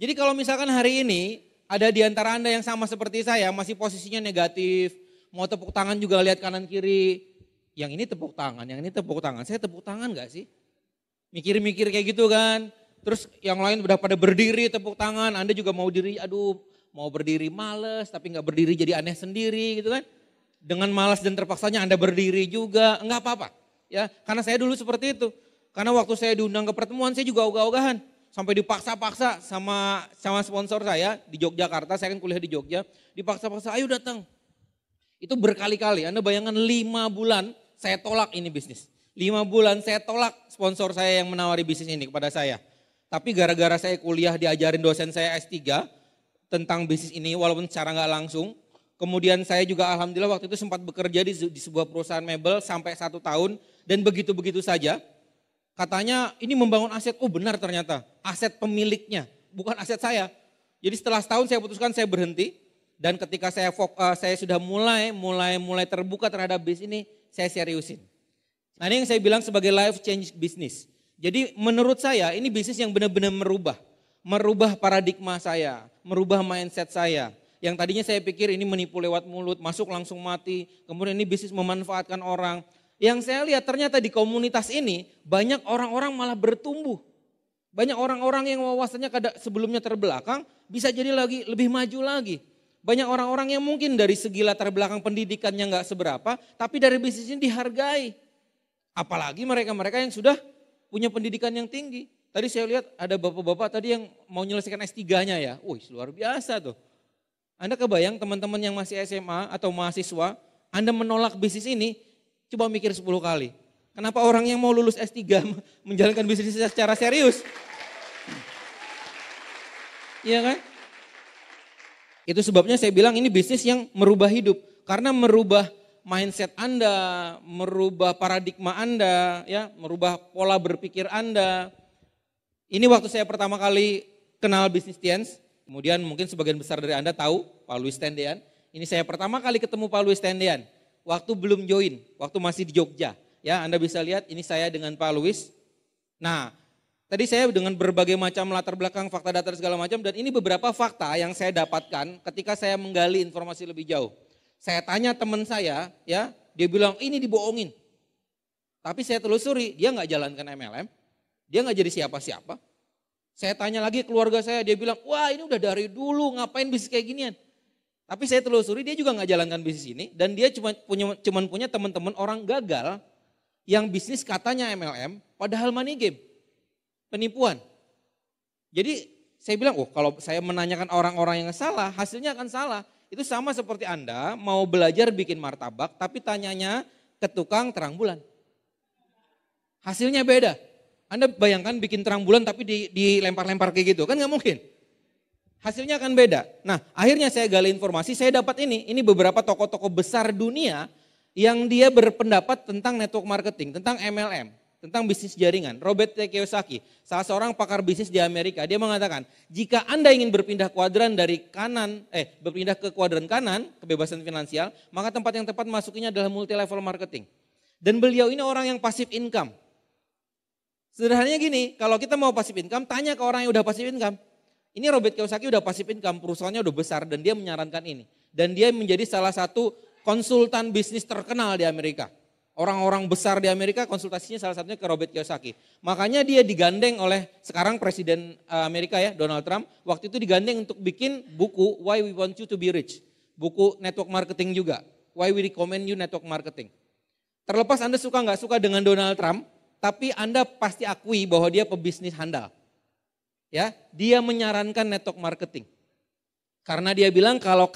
Jadi kalau misalkan hari ini ada di antara Anda yang sama seperti saya, masih posisinya negatif, mau tepuk tangan juga lihat kanan kiri, yang ini tepuk tangan, yang ini tepuk tangan. Saya tepuk tangan gak sih? Mikir-mikir kayak gitu kan. Terus yang lain udah pada berdiri tepuk tangan, Anda juga mau mau berdiri males tapi gak berdiri jadi aneh sendiri gitu kan. Dengan malas dan terpaksanya Anda berdiri juga, enggak apa-apa. Ya, karena saya dulu seperti itu. Karena waktu saya diundang ke pertemuan saya juga ogah-ogahan. Sampai dipaksa-paksa sama sponsor saya di Yogyakarta, saya kan kuliah di Jogja. Dipaksa-paksa, ayo datang. Itu berkali-kali, Anda bayangkan 5 bulan saya tolak ini bisnis. 5 bulan saya tolak sponsor saya yang menawari bisnis ini kepada saya. Tapi gara-gara saya kuliah diajarin dosen saya S3 tentang bisnis ini walaupun secara nggak langsung. Kemudian saya juga alhamdulillah waktu itu sempat bekerja di sebuah perusahaan mebel sampai 1 tahun. Dan begitu-begitu saja katanya ini membangun aset, oh benar ternyata aset pemiliknya bukan aset saya. Jadi setelah setahun saya putuskan saya berhenti. Dan ketika saya sudah mulai terbuka terhadap bisnis ini, saya seriusin. Nah ini yang saya bilang sebagai life change business. Jadi menurut saya ini bisnis yang benar-benar merubah paradigma saya, merubah mindset saya. Yang tadinya saya pikir ini menipu lewat mulut, masuk langsung mati. Kemudian ini bisnis memanfaatkan orang. Yang saya lihat ternyata di komunitas ini banyak orang-orang malah bertumbuh. Banyak orang-orang yang wawasannya sebelumnya terbelakang bisa jadi lagi lebih maju lagi. Banyak orang-orang yang mungkin dari segi latar belakang pendidikannya nggak seberapa, tapi dari bisnis ini dihargai. Apalagi mereka-mereka yang sudah punya pendidikan yang tinggi. Tadi saya lihat ada bapak-bapak tadi yang mau menyelesaikan S3-nya ya. Wih, luar biasa tuh. Anda kebayang teman-teman yang masih SMA atau mahasiswa, Anda menolak bisnis ini, coba mikir 10 kali. Kenapa orang yang mau lulus S3 menjalankan bisnis secara serius? Iya kan? Itu sebabnya saya bilang ini bisnis yang merubah hidup. Karena merubah mindset Anda, merubah paradigma Anda, ya, merubah pola berpikir Anda. Ini waktu saya pertama kali kenal bisnis Tiens, kemudian mungkin sebagian besar dari Anda tahu Pak Louis Tendean. Ini saya pertama kali ketemu Pak Louis Tendean, waktu belum join, waktu masih di Jogja. Ya, Anda bisa lihat ini saya dengan Pak Louis. Nah, tadi saya dengan berbagai macam latar belakang, fakta data segala macam, dan ini beberapa fakta yang saya dapatkan ketika saya menggali informasi lebih jauh. Saya tanya teman saya, ya, dia bilang ini dibohongin. Tapi saya telusuri, dia nggak jalankan MLM, dia nggak jadi siapa-siapa. Saya tanya lagi keluarga saya, dia bilang, wah ini udah dari dulu ngapain bisnis kayak ginian. Tapi saya telusuri dia juga nggak jalankan bisnis ini, dan dia cuma punya teman-teman orang gagal yang bisnis katanya MLM, padahal money game, penipuan. Jadi saya bilang, oh kalau saya menanyakan orang-orang yang salah, hasilnya akan salah. Itu sama seperti Anda mau belajar bikin martabak tapi tanyanya ke tukang terang bulan. Hasilnya beda. Anda bayangkan bikin terang bulan tapi dilempar-lempar kayak gitu, kan nggak mungkin. Hasilnya akan beda. Nah akhirnya saya gali informasi, saya dapat ini beberapa tokoh-tokoh besar dunia yang dia berpendapat tentang network marketing, tentang MLM. Tentang bisnis jaringan. Robert T. Kiyosaki, salah seorang pakar bisnis di Amerika, dia mengatakan, jika Anda ingin berpindah kuadran dari berpindah ke kuadran kanan, kebebasan finansial, maka tempat yang tepat masukinya adalah multi level marketing. Dan beliau ini orang yang passive income. Sederhananya gini, kalau kita mau passive income, tanya ke orang yang udah passive income. Ini Robert Kiyosaki udah passive income, perusahaannya udah besar dan dia menyarankan ini. Dan dia menjadi salah satu konsultan bisnis terkenal di Amerika. Orang-orang besar di Amerika konsultasinya salah satunya ke Robert Kiyosaki. Makanya dia digandeng oleh sekarang Presiden Amerika ya, Donald Trump. Waktu itu digandeng untuk bikin buku Why We Want You to Be Rich. Buku network marketing juga. Why We Recommend You Network Marketing. Terlepas Anda suka nggak suka dengan Donald Trump, tapi Anda pasti akui bahwa dia pebisnis handal. Ya, dia menyarankan network marketing. Karena dia bilang kalau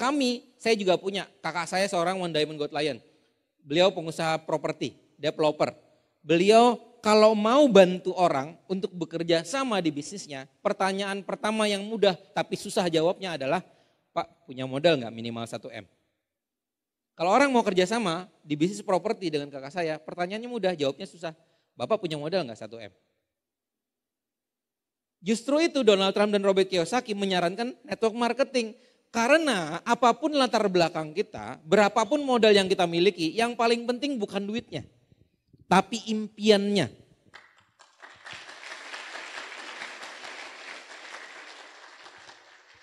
saya juga punya, kakak saya seorang One Diamond Gold Lion. Beliau pengusaha properti, developer. Beliau kalau mau bantu orang untuk bekerja sama di bisnisnya, pertanyaan pertama yang mudah tapi susah jawabnya adalah, Pak punya modal nggak minimal 1 M? Kalau orang mau kerja sama di bisnis properti dengan kakak saya, pertanyaannya mudah, jawabnya susah. Bapak punya modal nggak 1 M? Justru itu Donald Trump dan Robert Kiyosaki menyarankan network marketing. Karena apapun latar belakang kita, berapapun modal yang kita miliki, yang paling penting bukan duitnya, tapi impiannya.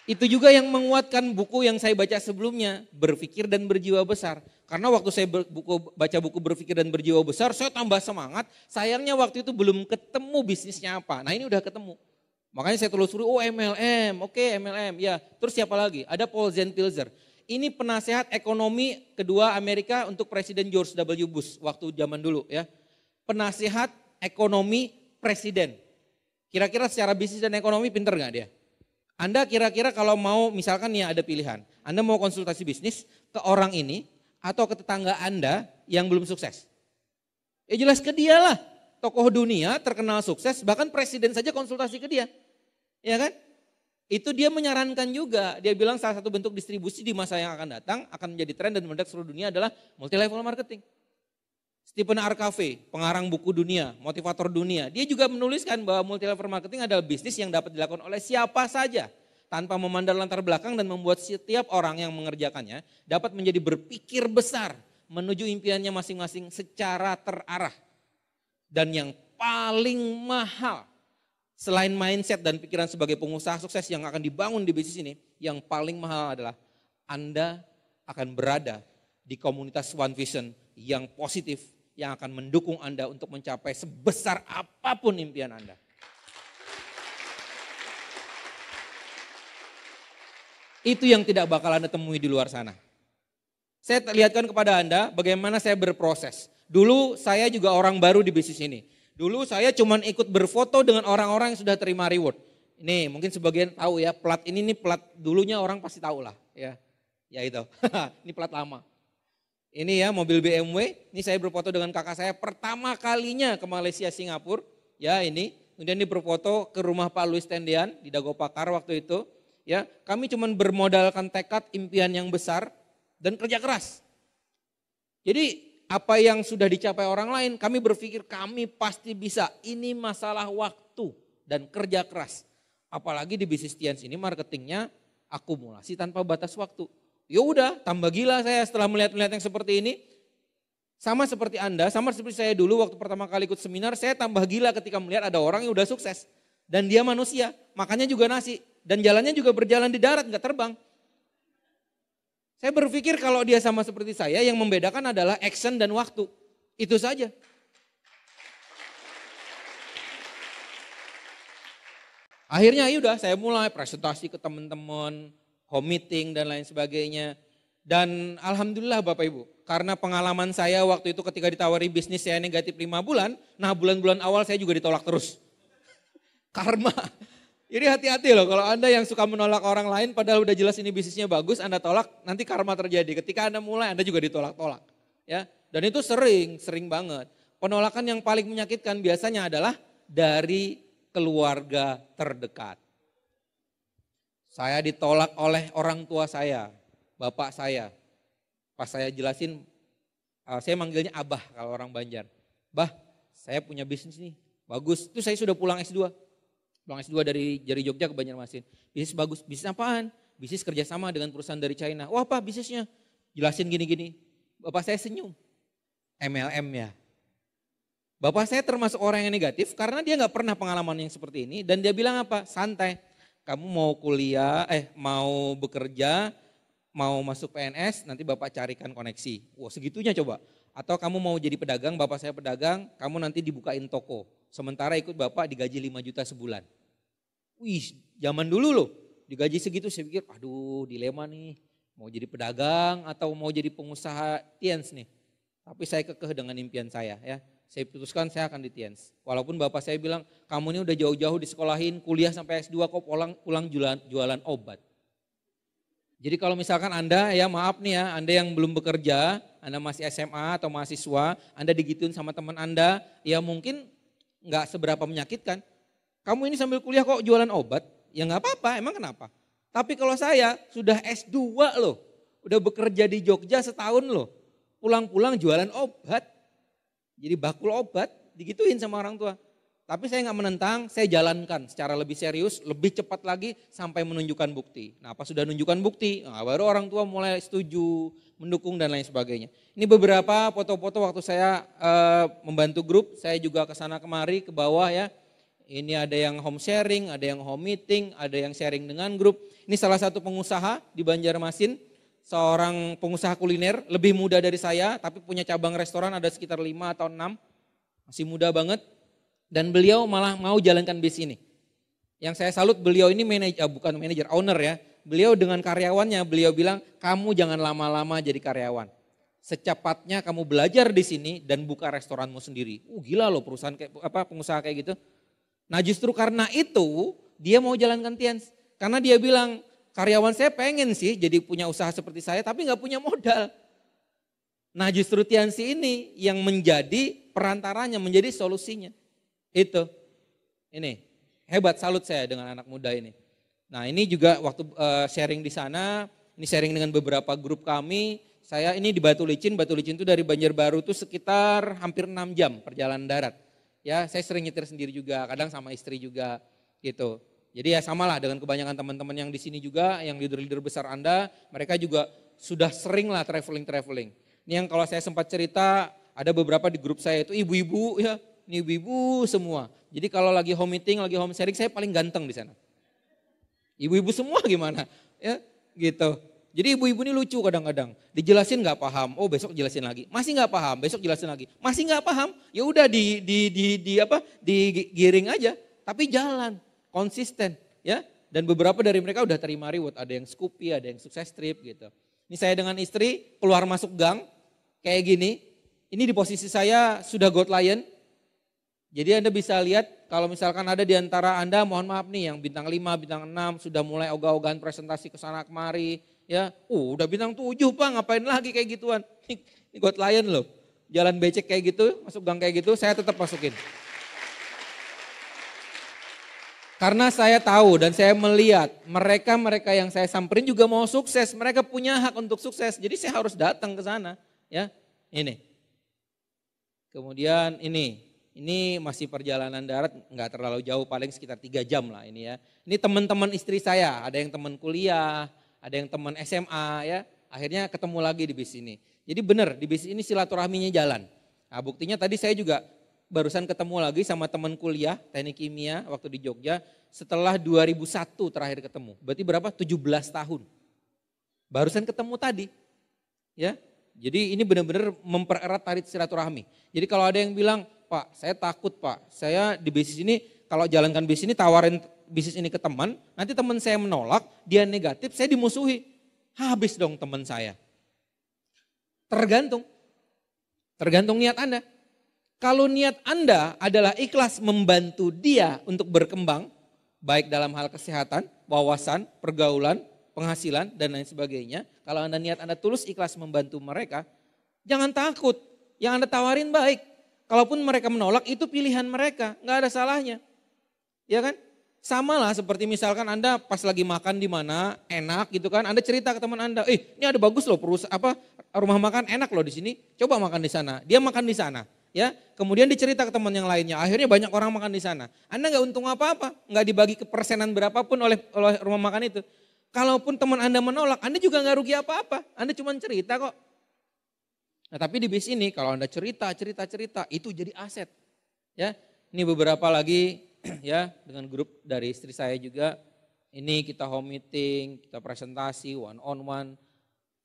Itu juga yang menguatkan buku yang saya baca sebelumnya, Berpikir dan Berjiwa Besar. Karena waktu saya baca buku Berpikir dan Berjiwa Besar, saya tambah semangat. Sayangnya waktu itu belum ketemu bisnisnya apa. Nah ini udah ketemu. Makanya saya telusuri, oh MLM, oke MLM, ya. Terus siapa lagi? Ada Paul Zentpilzer. Ini penasehat ekonomi kedua Amerika untuk Presiden George W. Bush waktu zaman dulu ya. Penasehat ekonomi presiden. Kira-kira secara bisnis dan ekonomi pinter gak dia? Anda kira-kira kalau mau misalkan ya ada pilihan. Anda mau konsultasi bisnis ke orang ini atau ke tetangga Anda yang belum sukses? Ya jelas ke dia lah. Tokoh dunia terkenal sukses, bahkan presiden saja konsultasi ke dia. Ya kan? Itu dia menyarankan juga, dia bilang salah satu bentuk distribusi di masa yang akan datang akan menjadi tren dan meledak seluruh dunia adalah multi level marketing. Stephen R. Covey, pengarang buku dunia, motivator dunia, dia juga menuliskan bahwa multi level marketing adalah bisnis yang dapat dilakukan oleh siapa saja tanpa memandang latar belakang dan membuat setiap orang yang mengerjakannya dapat menjadi berpikir besar menuju impiannya masing-masing secara terarah. Dan yang paling mahal selain mindset dan pikiran sebagai pengusaha sukses yang akan dibangun di bisnis ini, yang paling mahal adalah Anda akan berada di komunitas One Vision yang positif, yang akan mendukung Anda untuk mencapai sebesar apapun impian Anda. Itu yang tidak bakal Anda temui di luar sana. Saya lihatkan kepada Anda bagaimana saya berproses. Dulu saya juga orang baru di bisnis ini. Dulu saya cuma ikut berfoto dengan orang-orang yang sudah terima reward. Ini mungkin sebagian tahu ya, plat ini nih plat dulunya orang pasti tahu lah ya. Ya itu, ini plat lama. Ini ya mobil BMW, ini saya berfoto dengan kakak saya pertama kalinya ke Malaysia Singapura. Ya ini, kemudian ini berfoto ke rumah Pak Louis Tendian di Dago Pakar waktu itu. Ya, kami cuma bermodalkan tekad, impian yang besar dan kerja keras. Jadi apa yang sudah dicapai orang lain, kami berpikir kami pasti bisa. Ini masalah waktu dan kerja keras. Apalagi di bisnis Tians ini marketingnya akumulasi tanpa batas waktu. Ya udah, tambah gila saya setelah melihat yang seperti ini. Sama seperti Anda, sama seperti saya dulu waktu pertama kali ikut seminar, saya tambah gila ketika melihat ada orang yang udah sukses. Dan dia manusia, makannya juga nasi. Dan jalannya juga berjalan di darat, nggak terbang. Saya berpikir kalau dia sama seperti saya, yang membedakan adalah action dan waktu. Itu saja. Akhirnya yaudah saya mulai presentasi ke teman-teman, home meeting dan lain sebagainya. Dan alhamdulillah Bapak Ibu, karena pengalaman saya waktu itu ketika ditawari bisnis saya negatif 5 bulan, nah bulan-bulan awal saya juga ditolak terus. Karma. Jadi hati-hati loh kalau Anda yang suka menolak orang lain padahal udah jelas ini bisnisnya bagus, Anda tolak, nanti karma terjadi. Ketika Anda mulai, Anda juga ditolak-tolak. Ya, dan itu sering banget. Penolakan yang paling menyakitkan biasanya adalah dari keluarga terdekat. Saya ditolak oleh orang tua saya, bapak saya. Pas saya jelasin, saya manggilnya Abah kalau orang Banjar. Bah, saya punya bisnis nih, bagus. Itu saya sudah pulang S2. Pulang S2 dari Jogja ke Banjarmasin. Bisnis bagus, bisnis apaan? Bisnis kerjasama dengan perusahaan dari China. Wah apa bisnisnya? Jelasin gini-gini. Bapak saya senyum. MLM ya. Bapak saya termasuk orang yang negatif karena dia gak pernah pengalaman yang seperti ini. Dan dia bilang apa? Santai. Kamu mau kuliah, mau bekerja, mau masuk PNS, nanti Bapak carikan koneksi. Wah segitunya coba. Atau kamu mau jadi pedagang, bapak saya pedagang, kamu nanti dibukain toko. Sementara ikut bapak digaji 5 juta sebulan. Wih, zaman dulu loh, digaji segitu saya pikir, aduh dilema nih. Mau jadi pedagang atau mau jadi pengusaha Tians nih. Tapi saya kekeh dengan impian saya ya. Saya putuskan saya akan di Tians. Walaupun bapak saya bilang, kamu ini udah jauh-jauh disekolahin, kuliah sampai S2 kok pulang jualan obat. Jadi kalau misalkan Anda ya maaf nih ya, Anda yang belum bekerja, Anda masih SMA atau mahasiswa, Anda digituin sama teman Anda, ya mungkin nggak seberapa menyakitkan. Kamu ini sambil kuliah kok jualan obat, ya nggak apa-apa, emang kenapa? Tapi kalau saya sudah S2 loh, udah bekerja di Jogja setahun loh, pulang-pulang jualan obat, jadi bakul obat, digituin sama orang tua. Tapi saya nggak menentang, saya jalankan secara lebih serius, lebih cepat lagi sampai menunjukkan bukti. Nah pas sudah menunjukkan bukti, nah, baru orang tua mulai setuju, mendukung dan lain sebagainya. Ini beberapa foto-foto waktu saya membantu grup, saya juga ke sana kemari, ke bawah ya. Ini ada yang home sharing, ada yang home meeting, ada yang sharing dengan grup. Ini salah satu pengusaha di Banjarmasin, seorang pengusaha kuliner, lebih muda dari saya, tapi punya cabang restoran ada sekitar 5 atau 6, masih muda banget. Dan beliau malah mau jalankan bisnis ini. Yang saya salut beliau ini bukan manajer, owner ya. Beliau dengan karyawannya, beliau bilang kamu jangan lama-lama jadi karyawan. Secepatnya kamu belajar di sini dan buka restoranmu sendiri. Gila loh perusahaan pengusaha kayak gitu. Nah justru karena itu dia mau jalankan Tians. Karena dia bilang karyawan saya pengen sih jadi punya usaha seperti saya tapi gak punya modal. Nah justru Tians ini yang menjadi perantaranya, menjadi solusinya. Itu, ini hebat, salut saya dengan anak muda ini. Nah ini juga waktu sharing di sana, ini sharing dengan beberapa grup kami, saya ini di Batu Licin itu dari Banjarbaru itu sekitar hampir 6 jam perjalanan darat. Ya saya sering nyetir sendiri juga, kadang sama istri juga gitu. Jadi ya samalah dengan kebanyakan teman-teman yang di sini juga, yang leader-leader besar Anda, mereka juga sudah sering lah traveling. Ini yang kalau saya sempat cerita, ada beberapa di grup saya itu ibu-ibu ya, ini ibu-ibu semua. Jadi kalau lagi home meeting, lagi home sharing, saya paling ganteng di sana. Ibu-ibu semua gimana? Ya, gitu. Jadi ibu-ibu ini lucu kadang-kadang. Dijelasin nggak paham, oh besok jelasin lagi. Masih nggak paham, besok jelasin lagi. Masih nggak paham, ya udah digiring aja. Tapi jalan, konsisten, ya. Dan beberapa dari mereka udah terima reward. Ada yang Scoopy, ada yang sukses trip gitu. Ini saya dengan istri keluar masuk gang kayak gini. Ini di posisi saya sudah God Lion. Jadi Anda bisa lihat kalau misalkan ada di antara Anda, mohon maaf nih yang bintang 5, bintang 6 sudah mulai ogah-ogahan presentasi ke sana kemari. Ya, udah bintang 7 Pak, ngapain lagi kayak gituan. Ini God Lion loh. Jalan becek kayak gitu, masuk gang kayak gitu, saya tetap masukin. Karena saya tahu dan saya melihat mereka yang saya samperin juga mau sukses. Mereka punya hak untuk sukses. Jadi saya harus datang ke sana. Ya, ini. Kemudian ini masih perjalanan darat, nggak terlalu jauh, paling sekitar 3 jam lah ini ya. Ini teman-teman istri saya, ada yang teman kuliah, ada yang teman SMA ya. Akhirnya ketemu lagi di bis ini. Jadi benar di bis ini silaturahminya jalan. Nah buktinya tadi saya juga barusan ketemu lagi sama teman kuliah teknik kimia waktu di Jogja setelah 2001 terakhir ketemu. Berarti berapa? 17 tahun. Barusan ketemu tadi. Ya. Jadi ini benar-benar mempererat tali silaturahmi. Jadi kalau ada yang bilang, "Pak, saya takut, Pak. Saya di bisnis ini kalau jalankan bisnis ini tawarin bisnis ini ke teman, nanti teman saya menolak, dia negatif, saya dimusuhi." Habis dong teman saya. Tergantung niat Anda. Kalau niat Anda adalah ikhlas membantu dia untuk berkembang, baik dalam hal kesehatan, wawasan, pergaulan, penghasilan, dan lain sebagainya. Kalau niat Anda tulus ikhlas membantu mereka, jangan takut. Yang Anda tawarin baik. Kalaupun mereka menolak, itu pilihan mereka, nggak ada salahnya. Ya kan? Sama lah seperti misalkan Anda pas lagi makan di mana, enak gitu kan, Anda cerita ke teman Anda, ini ada bagus loh rumah makan enak loh di sini, coba makan di sana. Dia makan di sana. Ya, kemudian dicerita ke teman yang lainnya, akhirnya banyak orang makan di sana. Anda nggak untung apa-apa, nggak dibagi ke persenan berapapun oleh rumah makan itu. Kalaupun teman Anda menolak, Anda juga nggak rugi apa-apa, Anda cuma cerita kok. Nah tapi di bis ini kalau Anda cerita, itu jadi aset. Ya, ini beberapa lagi ya dengan grup dari istri saya juga. Ini kita home meeting, kita presentasi, one on one,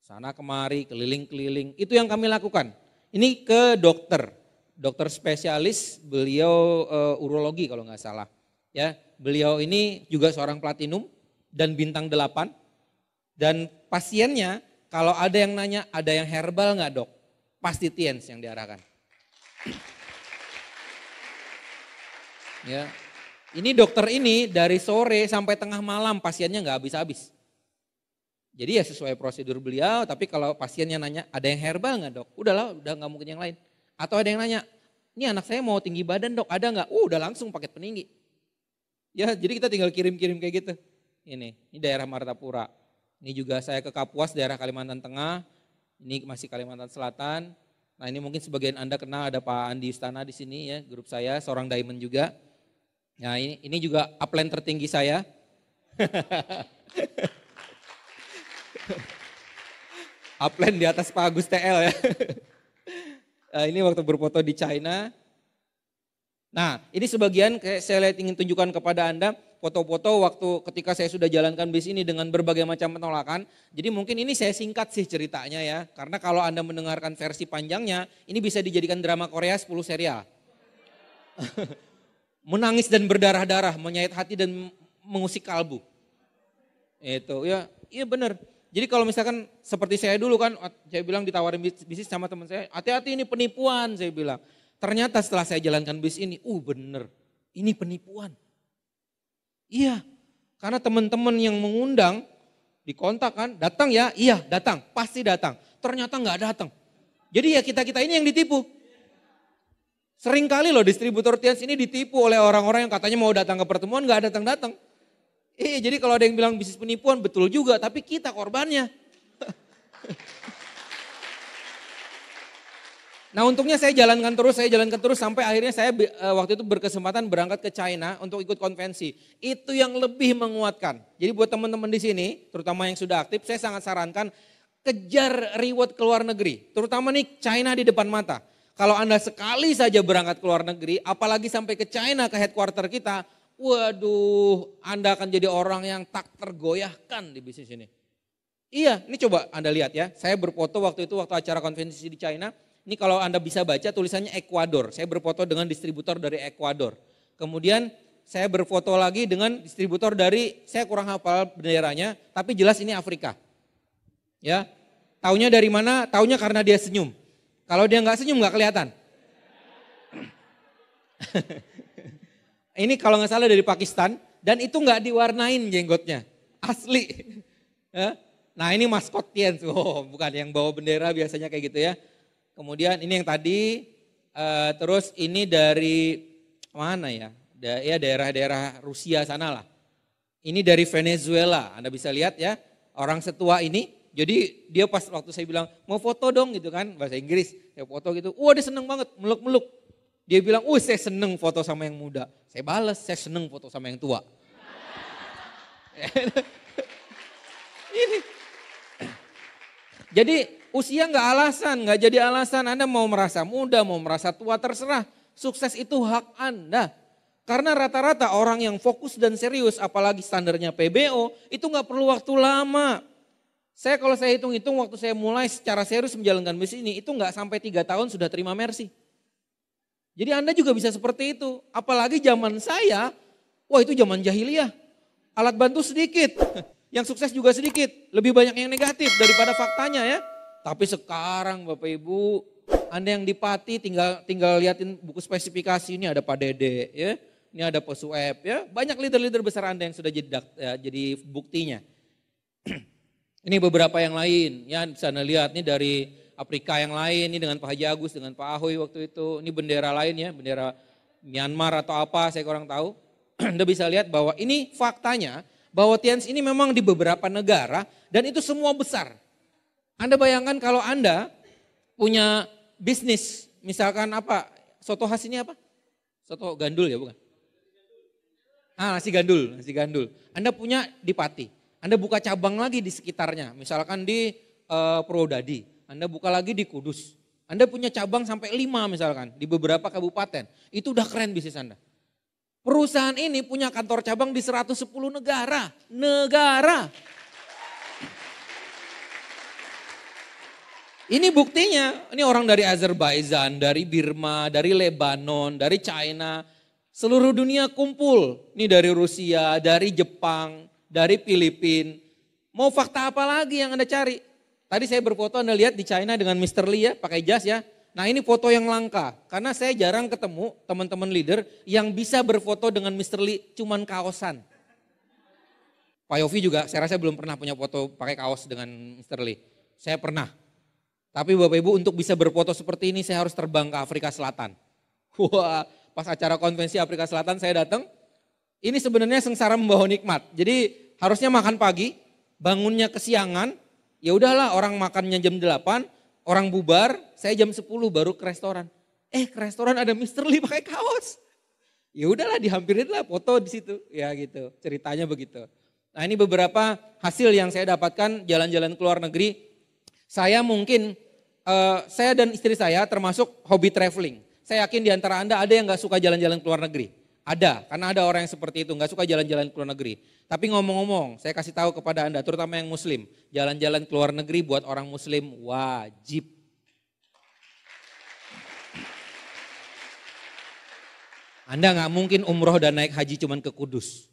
sana kemari, keliling-keliling. Itu yang kami lakukan. Ini ke dokter spesialis, beliau urologi kalau nggak salah. Ya, beliau ini juga seorang platinum dan bintang 8. Dan pasiennya kalau ada yang nanya, ada yang herbal nggak dok? Pasti TIENS yang diarahkan. Ya, ini dokter ini dari sore sampai tengah malam pasiennya nggak habis-habis. Jadi ya sesuai prosedur beliau, tapi kalau pasiennya nanya, ada yang herbal nggak dok? Udahlah, udah nggak mungkin yang lain. Atau ada yang nanya, ini anak saya mau tinggi badan dok, ada nggak? Udah langsung paket peninggi. Ya jadi kita tinggal kirim-kirim kayak gitu. Ini daerah Martapura. Ini juga saya ke Kapuas, daerah Kalimantan Tengah. Ini masih Kalimantan Selatan. Nah ini mungkin sebagian Anda kenal, ada Pak Andi Istana di sini ya, grup saya, seorang diamond juga. Nah ini juga upline tertinggi saya. Upline di atas Pak Agus TL ya. Ini waktu berfoto di China. Nah ini sebagian saya ingin tunjukkan kepada Anda foto-foto waktu ketika saya sudah jalankan bis ini dengan berbagai macam penolakan. Jadi mungkin ini saya singkat sih ceritanya ya. Karena kalau Anda mendengarkan versi panjangnya, ini bisa dijadikan drama Korea 10 serial. Menangis dan berdarah-darah, menyayat hati dan mengusik kalbu. Itu ya, iya benar. Jadi kalau misalkan seperti saya dulu kan, saya bilang ditawarin bisnis sama teman saya, hati-hati ini penipuan saya bilang. Ternyata setelah saya jalankan bis ini, bener, ini penipuan. Iya, karena teman-teman yang mengundang, dikontak kan, datang ya, iya datang, pasti datang. Ternyata nggak datang. Jadi ya kita-kita ini yang ditipu. Sering kali loh distributor Tians ini ditipu oleh orang-orang yang katanya mau datang ke pertemuan gak datang-datang. Jadi kalau ada yang bilang bisnis penipuan betul juga, tapi kita korbannya. Nah untungnya saya jalankan terus sampai akhirnya saya waktu itu berkesempatan berangkat ke China untuk ikut konvensi. Itu yang lebih menguatkan. Jadi buat teman-teman di sini, terutama yang sudah aktif, saya sangat sarankan kejar reward ke luar negeri. Terutama nih China di depan mata. Kalau Anda sekali saja berangkat ke luar negeri, apalagi sampai ke China, ke headquarter kita, waduh Anda akan jadi orang yang tak tergoyahkan di bisnis ini. Iya, ini coba Anda lihat ya, saya berfoto waktu acara konvensi di China. Ini kalau Anda bisa baca tulisannya Ekuador. Saya berfoto dengan distributor dari Ekuador. Kemudian saya berfoto lagi dengan distributor dari, saya kurang hafal benderanya, tapi jelas ini Afrika. Ya, taunya dari mana? Taunya karena dia senyum. Kalau dia nggak senyum nggak kelihatan. Ini kalau nggak salah dari Pakistan dan itu nggak diwarnain jenggotnya, asli. Ya. Nah ini maskot Tians, bukan yang bawa bendera biasanya kayak gitu ya. Kemudian ini yang tadi, terus ini dari mana ya? Ya daerah-daerah Rusia sana lah. Ini dari Venezuela, Anda bisa lihat ya, orang setua ini. Jadi dia pas waktu saya bilang mau foto dong gitu kan, bahasa Inggris, saya foto gitu. Dia seneng banget, meluk-meluk. Dia bilang, saya seneng foto sama yang muda. Saya balas, saya seneng foto sama yang tua. Ini. Jadi usia nggak jadi alasan Anda mau merasa muda, mau merasa tua, terserah. Sukses itu hak Anda. Karena rata-rata orang yang fokus dan serius, apalagi standarnya PBO, itu nggak perlu waktu lama. Kalau saya hitung-hitung waktu saya mulai secara serius menjalankan bisnis ini, itu nggak sampai 3 tahun sudah terima Mercy. Jadi Anda juga bisa seperti itu. Apalagi zaman saya, itu zaman jahiliyah. Alat bantu sedikit. Yang sukses juga sedikit, lebih banyak yang negatif daripada faktanya ya. Tapi sekarang Bapak Ibu, Anda yang di Pati tinggal liatin buku spesifikasi, ini ada Pak Dede ya, ini ada Pak Sueb ya. Banyak leader-leader besar Anda yang sudah jadi buktinya. Ini beberapa yang lain ya, bisa Anda lihat nih dari Afrika yang lain, ini dengan Pak Haji Agus, dengan Pak Ahoy waktu itu. Ini bendera lain ya, bendera Myanmar atau apa saya kurang tahu. Anda bisa lihat bahwa ini faktanya, bahwa Tians ini memang di beberapa negara dan itu semua besar. Anda bayangkan kalau Anda punya bisnis, misalkan apa, soto khas ini apa? Soto gandul ya bukan? Nasi gandul. Anda punya di Pati, Anda buka cabang lagi di sekitarnya, misalkan di Purwodadi, Anda buka lagi di Kudus. Anda punya cabang sampai 5 misalkan di beberapa kabupaten, itu udah keren bisnis Anda. Perusahaan ini punya kantor cabang di 110 negara. Ini buktinya, ini orang dari Azerbaijan, dari Birma, dari Lebanon, dari China. Seluruh dunia kumpul. Ini dari Rusia, dari Jepang, dari Filipina. Mau fakta apa lagi yang Anda cari? Tadi saya berfoto Anda lihat di China dengan Mr. Lee ya, pakai jas ya. Nah ini foto yang langka, karena saya jarang ketemu teman-teman leader yang bisa berfoto dengan Mr. Lee cuman kaosan. Pak Yofi juga saya rasa belum pernah punya foto pakai kaos dengan Mr. Lee. Saya pernah. Tapi Bapak Ibu untuk bisa berfoto seperti ini saya harus terbang ke Afrika Selatan. Wah, pas acara konvensi Afrika Selatan saya datang, ini sebenarnya sengsara membawa nikmat. Jadi harusnya makan pagi, bangunnya kesiangan, ya udahlah orang makannya jam 8, orang bubar, saya jam 10 baru ke restoran. Ke restoran ada Mr. Lee pakai kaos. Ya udahlah dihampirin lah foto di situ. Ya gitu, ceritanya begitu. Nah ini beberapa hasil yang saya dapatkan jalan-jalan ke luar negeri. Saya mungkin, saya dan istri saya termasuk hobi traveling. Saya yakin di antara Anda ada yang gak suka jalan-jalan ke luar negeri. Ada, karena ada orang yang seperti itu, gak suka jalan-jalan ke luar negeri. Tapi ngomong-ngomong, saya kasih tahu kepada Anda, terutama yang muslim. Jalan-jalan ke luar negeri buat orang muslim wajib. Anda gak mungkin umroh dan naik haji cuman ke Kudus.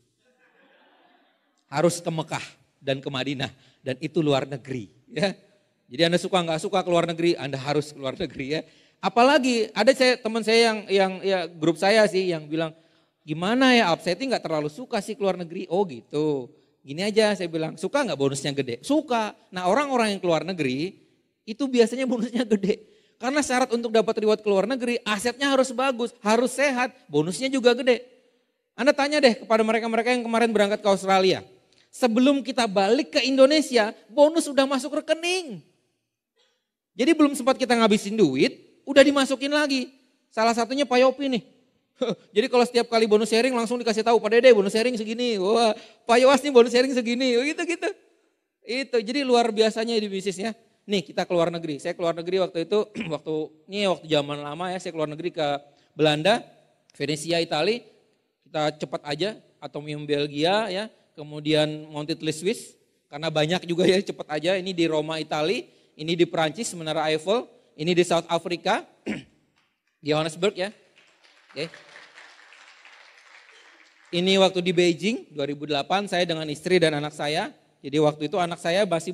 Harus ke Mekah dan ke Madinah. Dan itu luar negeri. Ya. Jadi Anda suka gak suka ke luar negeri, Anda harus ke luar negeri ya. Apalagi ada teman saya yang ya, grup saya sih yang bilang, gimana ya saya gak terlalu suka sih ke luar negeri. Oh gitu, gini aja saya bilang, suka gak bonusnya gede? Suka. Nah orang-orang yang ke luar negeri itu biasanya bonusnya gede. Karena syarat untuk dapat reward ke luar negeri, asetnya harus bagus, harus sehat, bonusnya juga gede. Anda tanya deh kepada mereka-mereka yang kemarin berangkat ke Australia. Sebelum kita balik ke Indonesia, bonus udah masuk rekening. Jadi belum sempat kita ngabisin duit, udah dimasukin lagi. Salah satunya Pak Yopi nih. Jadi kalau setiap kali bonus sharing langsung dikasih tahu, Pak Dede bonus sharing segini. Wah, Pak Yowas nih bonus sharing segini. Gitu-gitu. Itu jadi luar biasanya di bisnisnya. Nih kita keluar negeri. Saya keluar negeri waktu itu, waktu zaman lama ya, saya keluar negeri ke Belanda, Venesia, Italia. Kita cepat aja, Atomium Belgia ya, kemudian Monticelli Swiss. Karena banyak juga ya cepat aja. Ini di Roma, Italia, ini di Perancis, Menara Eiffel, ini di South Africa, di Johannesburg ya. Oke. Ini waktu di Beijing 2008 saya dengan istri dan anak saya. Jadi waktu itu anak saya masih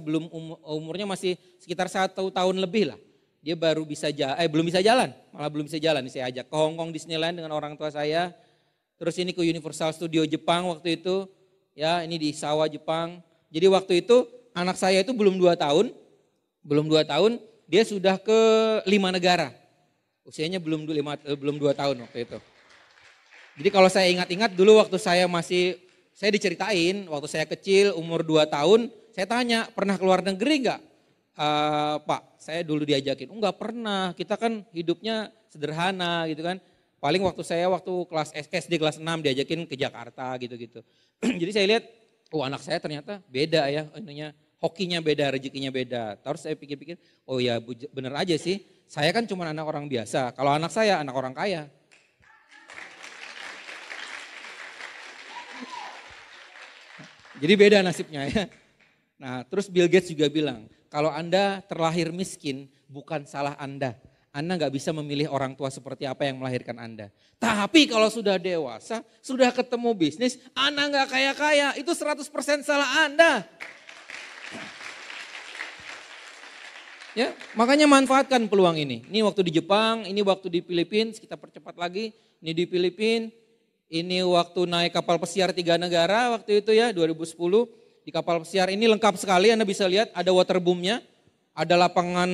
umurnya masih sekitar 1 tahun lebih lah. Dia baru bisa belum bisa jalan, malah belum bisa jalan. Saya ajak ke Hong Kong Disneyland dengan orang tua saya. Terus ini ke Universal Studio Jepang waktu itu. Ya, ini di Sawa Jepang. Jadi waktu itu anak saya itu belum 2 tahun. Belum 2 tahun, dia sudah ke 5 negara. Usianya belum 2 tahun waktu itu. Jadi kalau saya ingat-ingat dulu waktu saya diceritain waktu saya kecil umur 2 tahun, saya tanya pernah keluar negeri enggak? Pak, saya dulu diajakin, enggak pernah, kita kan hidupnya sederhana gitu kan. Paling waktu kelas SD kelas 6 diajakin ke Jakarta gitu-gitu. Jadi saya lihat, anak saya ternyata beda ya, hokinya beda, rezekinya beda. Terus saya pikir-pikir, oh ya bener aja sih, saya kan cuma anak orang biasa, kalau anak saya anak orang kaya. Jadi beda nasibnya ya. Nah terus Bill Gates juga bilang, kalau Anda terlahir miskin bukan salah Anda. Anda gak bisa memilih orang tua seperti apa yang melahirkan Anda. Tapi kalau sudah dewasa, sudah ketemu bisnis, Anda gak kaya-kaya, itu 100% salah Anda. Ya, makanya manfaatkan peluang ini. Ini waktu di Jepang, ini waktu di Filipina, kita percepat lagi. Ini di Filipina, ini waktu naik kapal pesiar 3 negara waktu itu ya 2010. Di kapal pesiar ini lengkap sekali, Anda bisa lihat ada waterboomnya, ada lapangan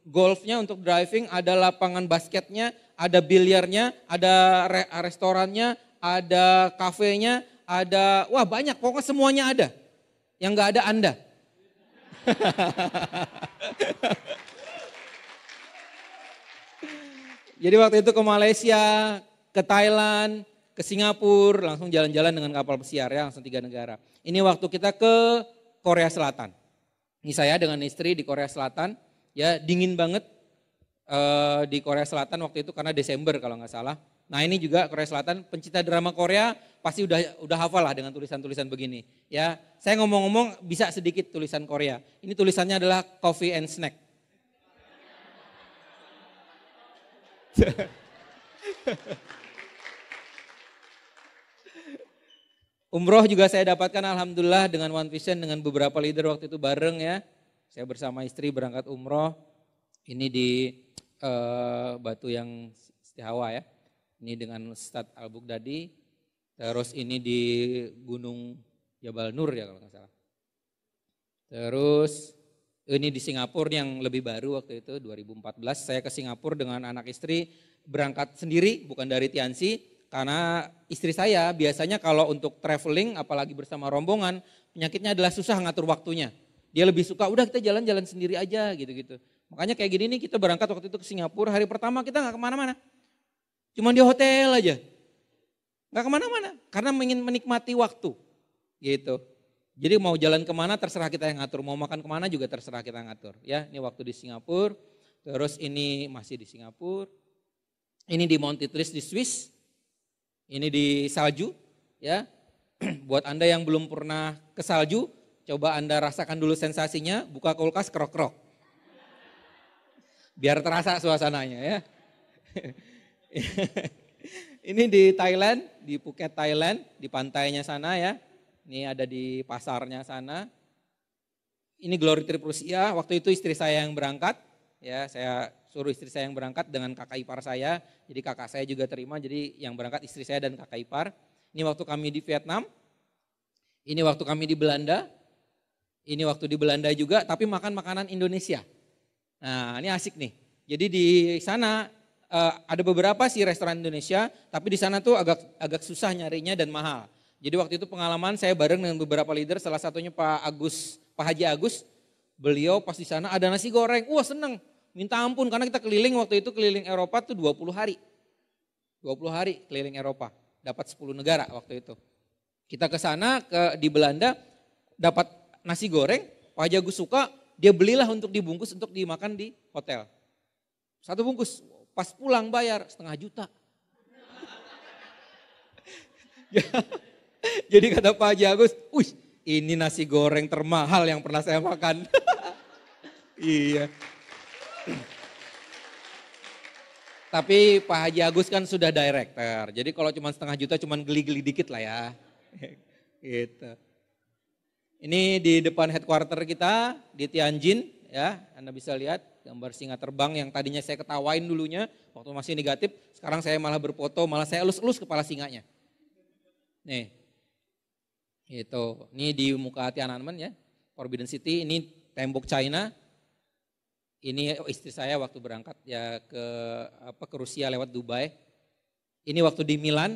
golfnya untuk driving, ada lapangan basketnya, ada biliarnya, ada restorannya, ada kafenya, wah banyak, pokoknya semuanya ada. Yang gak ada Anda. Jadi waktu itu ke Malaysia, ke Thailand, ke Singapura, langsung jalan-jalan dengan kapal pesiar ya, langsung 3 negara. Ini waktu kita ke Korea Selatan. Ini saya dengan istri di Korea Selatan, ya dingin banget di Korea Selatan waktu itu karena Desember kalau nggak salah. Nah ini juga Korea Selatan, pencinta drama Korea pasti udah hafal lah dengan tulisan-tulisan begini. Ya, saya ngomong-ngomong bisa sedikit tulisan Korea. Ini tulisannya adalah coffee and snack. Umroh juga saya dapatkan alhamdulillah dengan One Vision, dengan beberapa leader waktu itu bareng ya. Saya bersama istri berangkat umroh, ini di Batu yang Setihawa ya. Ini dengan Ustadz Al-Bughdadi, terus ini di Gunung Jabal Nur ya kalau nggak salah. Terus ini di Singapura yang lebih baru waktu itu 2014, saya ke Singapura dengan anak istri berangkat sendiri bukan dari Tianxi. Karena istri saya biasanya kalau untuk traveling apalagi bersama rombongan penyakitnya adalah susah ngatur waktunya. Dia lebih suka udah kita jalan-jalan sendiri aja gitu-gitu. Makanya kayak gini nih kita berangkat waktu itu ke Singapura, hari pertama kita gak kemana-mana. Cuma di hotel aja. Gak kemana-mana karena ingin menikmati waktu gitu. Jadi mau jalan kemana terserah kita yang ngatur, mau makan kemana juga terserah kita yang ngatur. Ya, ini waktu di Singapura, terus ini masih di Singapura, ini di Monticelli di Swiss. Ini di salju ya. Buat Anda yang belum pernah ke salju, coba Anda rasakan dulu sensasinya, buka kulkas krok-krok. Biar terasa suasananya ya. Ini di Thailand, di Phuket Thailand, di pantainya sana ya. Ini ada di pasarnya sana. Ini Glory Trip Rusia, waktu itu istri saya yang berangkat. Ya, saya suruh istri saya yang berangkat dengan kakak ipar saya. Jadi kakak saya juga terima, jadi yang berangkat istri saya dan kakak ipar. Ini waktu kami di Vietnam. Ini waktu kami di Belanda. Ini waktu di Belanda juga, tapi makan makanan Indonesia. Nah ini asik nih. Jadi di sana ada beberapa sih restoran Indonesia, tapi di sana tuh agak susah nyarinya dan mahal. Jadi waktu itu pengalaman saya bareng dengan beberapa leader, salah satunya Pak Haji Agus. Beliau pas di sana ada nasi goreng, wah seneng, minta ampun karena kita keliling waktu itu keliling Eropa tuh 20 hari. 20 hari keliling Eropa, dapat 10 negara waktu itu. Kita ke sana di Belanda dapat nasi goreng, Pak Haji Agus suka, dia belilah untuk dibungkus untuk dimakan di hotel. Satu bungkus, pas pulang bayar 500 juta. Jadi kata Pak Haji Agus, wih ini nasi goreng termahal yang pernah saya makan. Iya. Tapi Pak Haji Agus kan sudah director, jadi kalau cuma 500 juta cuma geli-geli dikit lah ya. Gitu. Ini di depan headquarter kita di Tianjin ya, Anda bisa lihat gambar singa terbang yang tadinya saya ketawain dulunya waktu masih negatif, sekarang saya malah berfoto, malah saya elus-elus kepala singanya. Nih, itu, ini di muka Tiananmen ya, Forbidden City, ini tembok China. Ini istri saya waktu berangkat ya ke Rusia lewat Dubai. Ini waktu di Milan.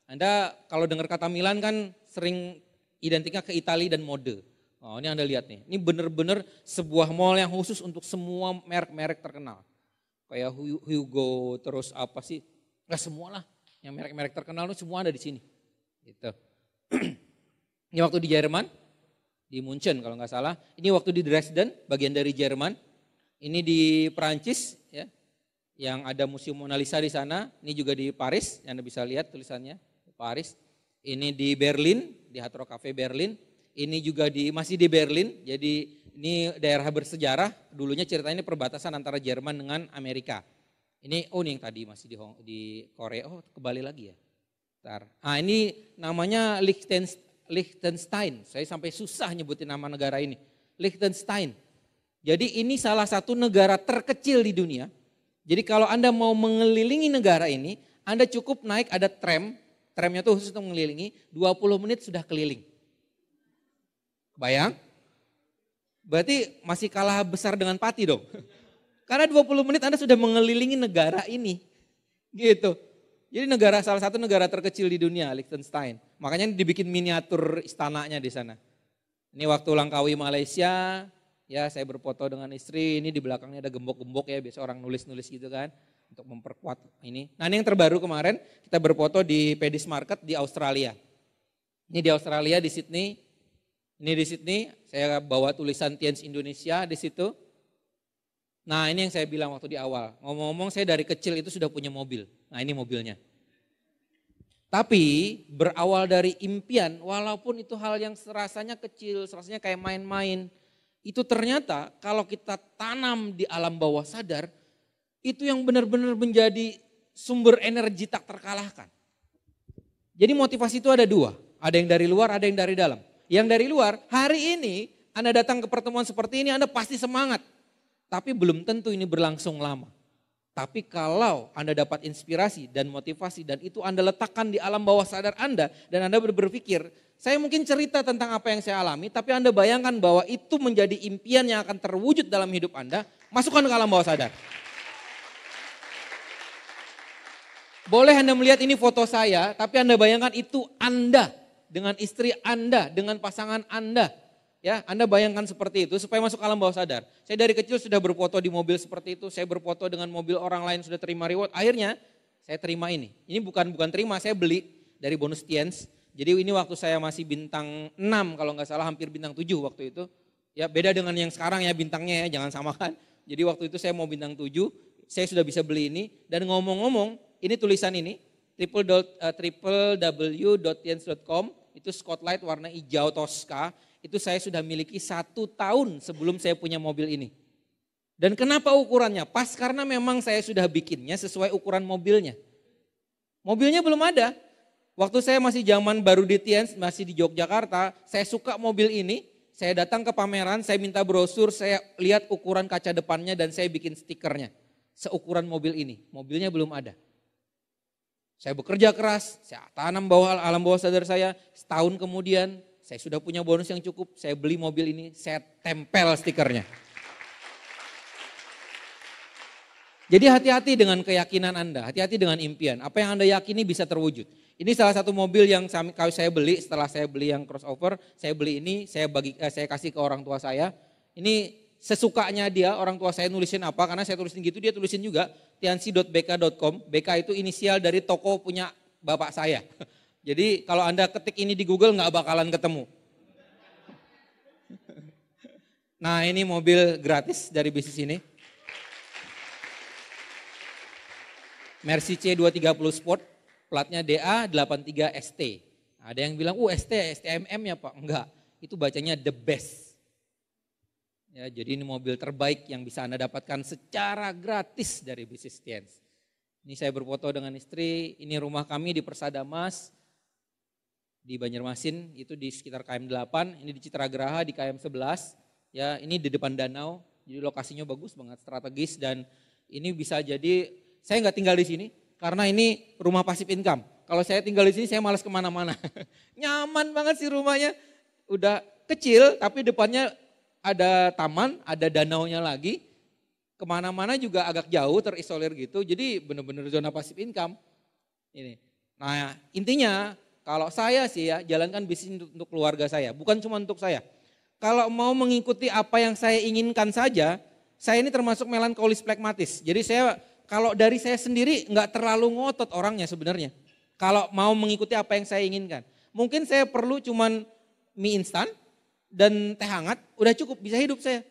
Anda kalau dengar kata Milan kan sering identiknya ke Italia dan mode. Oh, ini Anda lihat nih, ini benar-benar sebuah mall yang khusus untuk semua merek-merek terkenal. Kayak Hugo, terus apa sih, nggak semua lah. Yang merek-merek terkenal itu semua ada di sini. Gitu. Ini waktu di Jerman, di Munchen kalau nggak salah. Ini waktu di Dresden, bagian dari Jerman. Ini di Perancis, ya, yang ada Museum Mona Lisa di sana. Ini juga di Paris, yang Anda bisa lihat tulisannya, Paris. Ini di Berlin, di Hard Rock Cafe Berlin. Ini juga masih di Berlin, jadi ini daerah bersejarah. Dulunya ceritanya ini perbatasan antara Jerman dengan Amerika. Ini yang tadi masih di Korea. Oh, kembali lagi ya. Bentar. Ini namanya Liechtenstein. Saya sampai susah nyebutin nama negara ini. Liechtenstein. Jadi ini salah satu negara terkecil di dunia. Jadi kalau Anda mau mengelilingi negara ini, Anda cukup naik ada tram. Tramnya itu khusus untuk mengelilingi, 20 menit sudah keliling. Bayang? Berarti masih kalah besar dengan Pati dong. Karena 20 menit Anda sudah mengelilingi negara ini. Gitu. Jadi salah satu negara terkecil di dunia, Liechtenstein. Makanya dibikin miniatur istananya di sana. Ini waktu Langkawi Malaysia, ya saya berfoto dengan istri, ini di belakangnya ada gembok-gembok ya, biasa orang nulis-nulis gitu kan. Untuk memperkuat ini. Nah ini yang terbaru kemarin, kita berfoto di Pedis Market di Australia. Ini di Australia, di Sydney. Ini di Sydney, saya bawa tulisan Tiens Indonesia di situ. Nah ini yang saya bilang waktu di awal, ngomong-ngomong saya dari kecil itu sudah punya mobil. Nah ini mobilnya. Tapi berawal dari impian, walaupun itu hal yang serasanya kecil, serasanya kayak main-main. Itu ternyata kalau kita tanam di alam bawah sadar, itu yang benar-benar menjadi sumber energi tak terkalahkan. Jadi motivasi itu ada dua, ada yang dari luar, ada yang dari dalam. Yang dari luar, hari ini Anda datang ke pertemuan seperti ini, Anda pasti semangat. Tapi belum tentu ini berlangsung lama. Tapi kalau Anda dapat inspirasi dan motivasi dan itu Anda letakkan di alam bawah sadar Anda dan Anda berpikir, saya mungkin cerita tentang apa yang saya alami, tapi Anda bayangkan bahwa itu menjadi impian yang akan terwujud dalam hidup Anda, masukkan ke alam bawah sadar. Boleh Anda melihat ini foto saya, tapi Anda bayangkan itu Anda dengan istri Anda, dengan pasangan Anda. Ya, Anda bayangkan seperti itu supaya masuk alam bawah sadar. Saya dari kecil sudah berfoto di mobil seperti itu, saya berfoto dengan mobil orang lain sudah terima reward. Akhirnya saya terima ini. Ini bukan terima, saya beli dari bonus Tiens. Jadi ini waktu saya masih bintang 6 kalau nggak salah, hampir bintang 7 waktu itu. Ya beda dengan yang sekarang ya bintangnya ya, jangan samakan. Jadi waktu itu saya mau bintang 7, saya sudah bisa beli ini. Dan ngomong-ngomong, ini tulisan ini, www.tiens.com, itu spotlight warna hijau Tosca. Itu saya sudah miliki 1 tahun sebelum saya punya mobil ini. Dan kenapa ukurannya? Pas karena memang saya sudah bikinnya sesuai ukuran mobilnya. Mobilnya belum ada. Waktu saya masih zaman baru di Tiens, masih di Yogyakarta, saya suka mobil ini. Saya datang ke pameran, saya minta brosur, saya lihat ukuran kaca depannya dan saya bikin stikernya. Seukuran mobil ini, mobilnya belum ada. Saya bekerja keras, saya tanam alam bawah sadar saya, setahun kemudian saya sudah punya bonus yang cukup, saya beli mobil ini, saya tempel stikernya. Jadi hati-hati dengan keyakinan Anda, hati-hati dengan impian. Apa yang Anda yakini bisa terwujud. Ini salah satu mobil yang saya beli setelah saya beli yang crossover, saya beli ini, saya kasih ke orang tua saya. Ini sesukanya dia, orang tua saya nulisin apa, karena saya tulisin gitu, dia tulisin juga tiansi.bk.com. BK itu inisial dari toko punya bapak saya. Jadi kalau Anda ketik ini di Google nggak bakalan ketemu. Nah ini mobil gratis dari bisnis ini. Mercy C230 Sport, platnya DA83ST. Ada yang bilang, STMM ya Pak. Enggak, itu bacanya the best. Ya, jadi ini mobil terbaik yang bisa Anda dapatkan secara gratis dari bisnis Tians. Ini saya berfoto dengan istri, ini rumah kami di Persada Mas, di Banjarmasin, itu di sekitar KM 8, ini di Citragraha di KM 11. Ya, ini di depan danau, jadi lokasinya bagus banget, strategis, dan ini bisa jadi. Saya nggak tinggal di sini karena ini rumah passive income. Kalau saya tinggal di sini saya malas kemana-mana. Nyaman banget sih rumahnya. Udah kecil tapi depannya ada taman, ada danaunya lagi. Kemana-mana juga agak jauh terisolir gitu. Jadi benar-benar zona passive income. Ini. Nah intinya kalau saya sih ya jalankan bisnis untuk keluarga saya. Bukan cuma untuk saya. Kalau mau mengikuti apa yang saya inginkan saja. Saya ini termasuk melankolis plekmatis. Jadi kalau dari saya sendiri nggak terlalu ngotot orangnya sebenarnya. Kalau mau mengikuti apa yang saya inginkan. Mungkin saya perlu cuman mie instan dan teh hangat, udah cukup bisa hidup saya.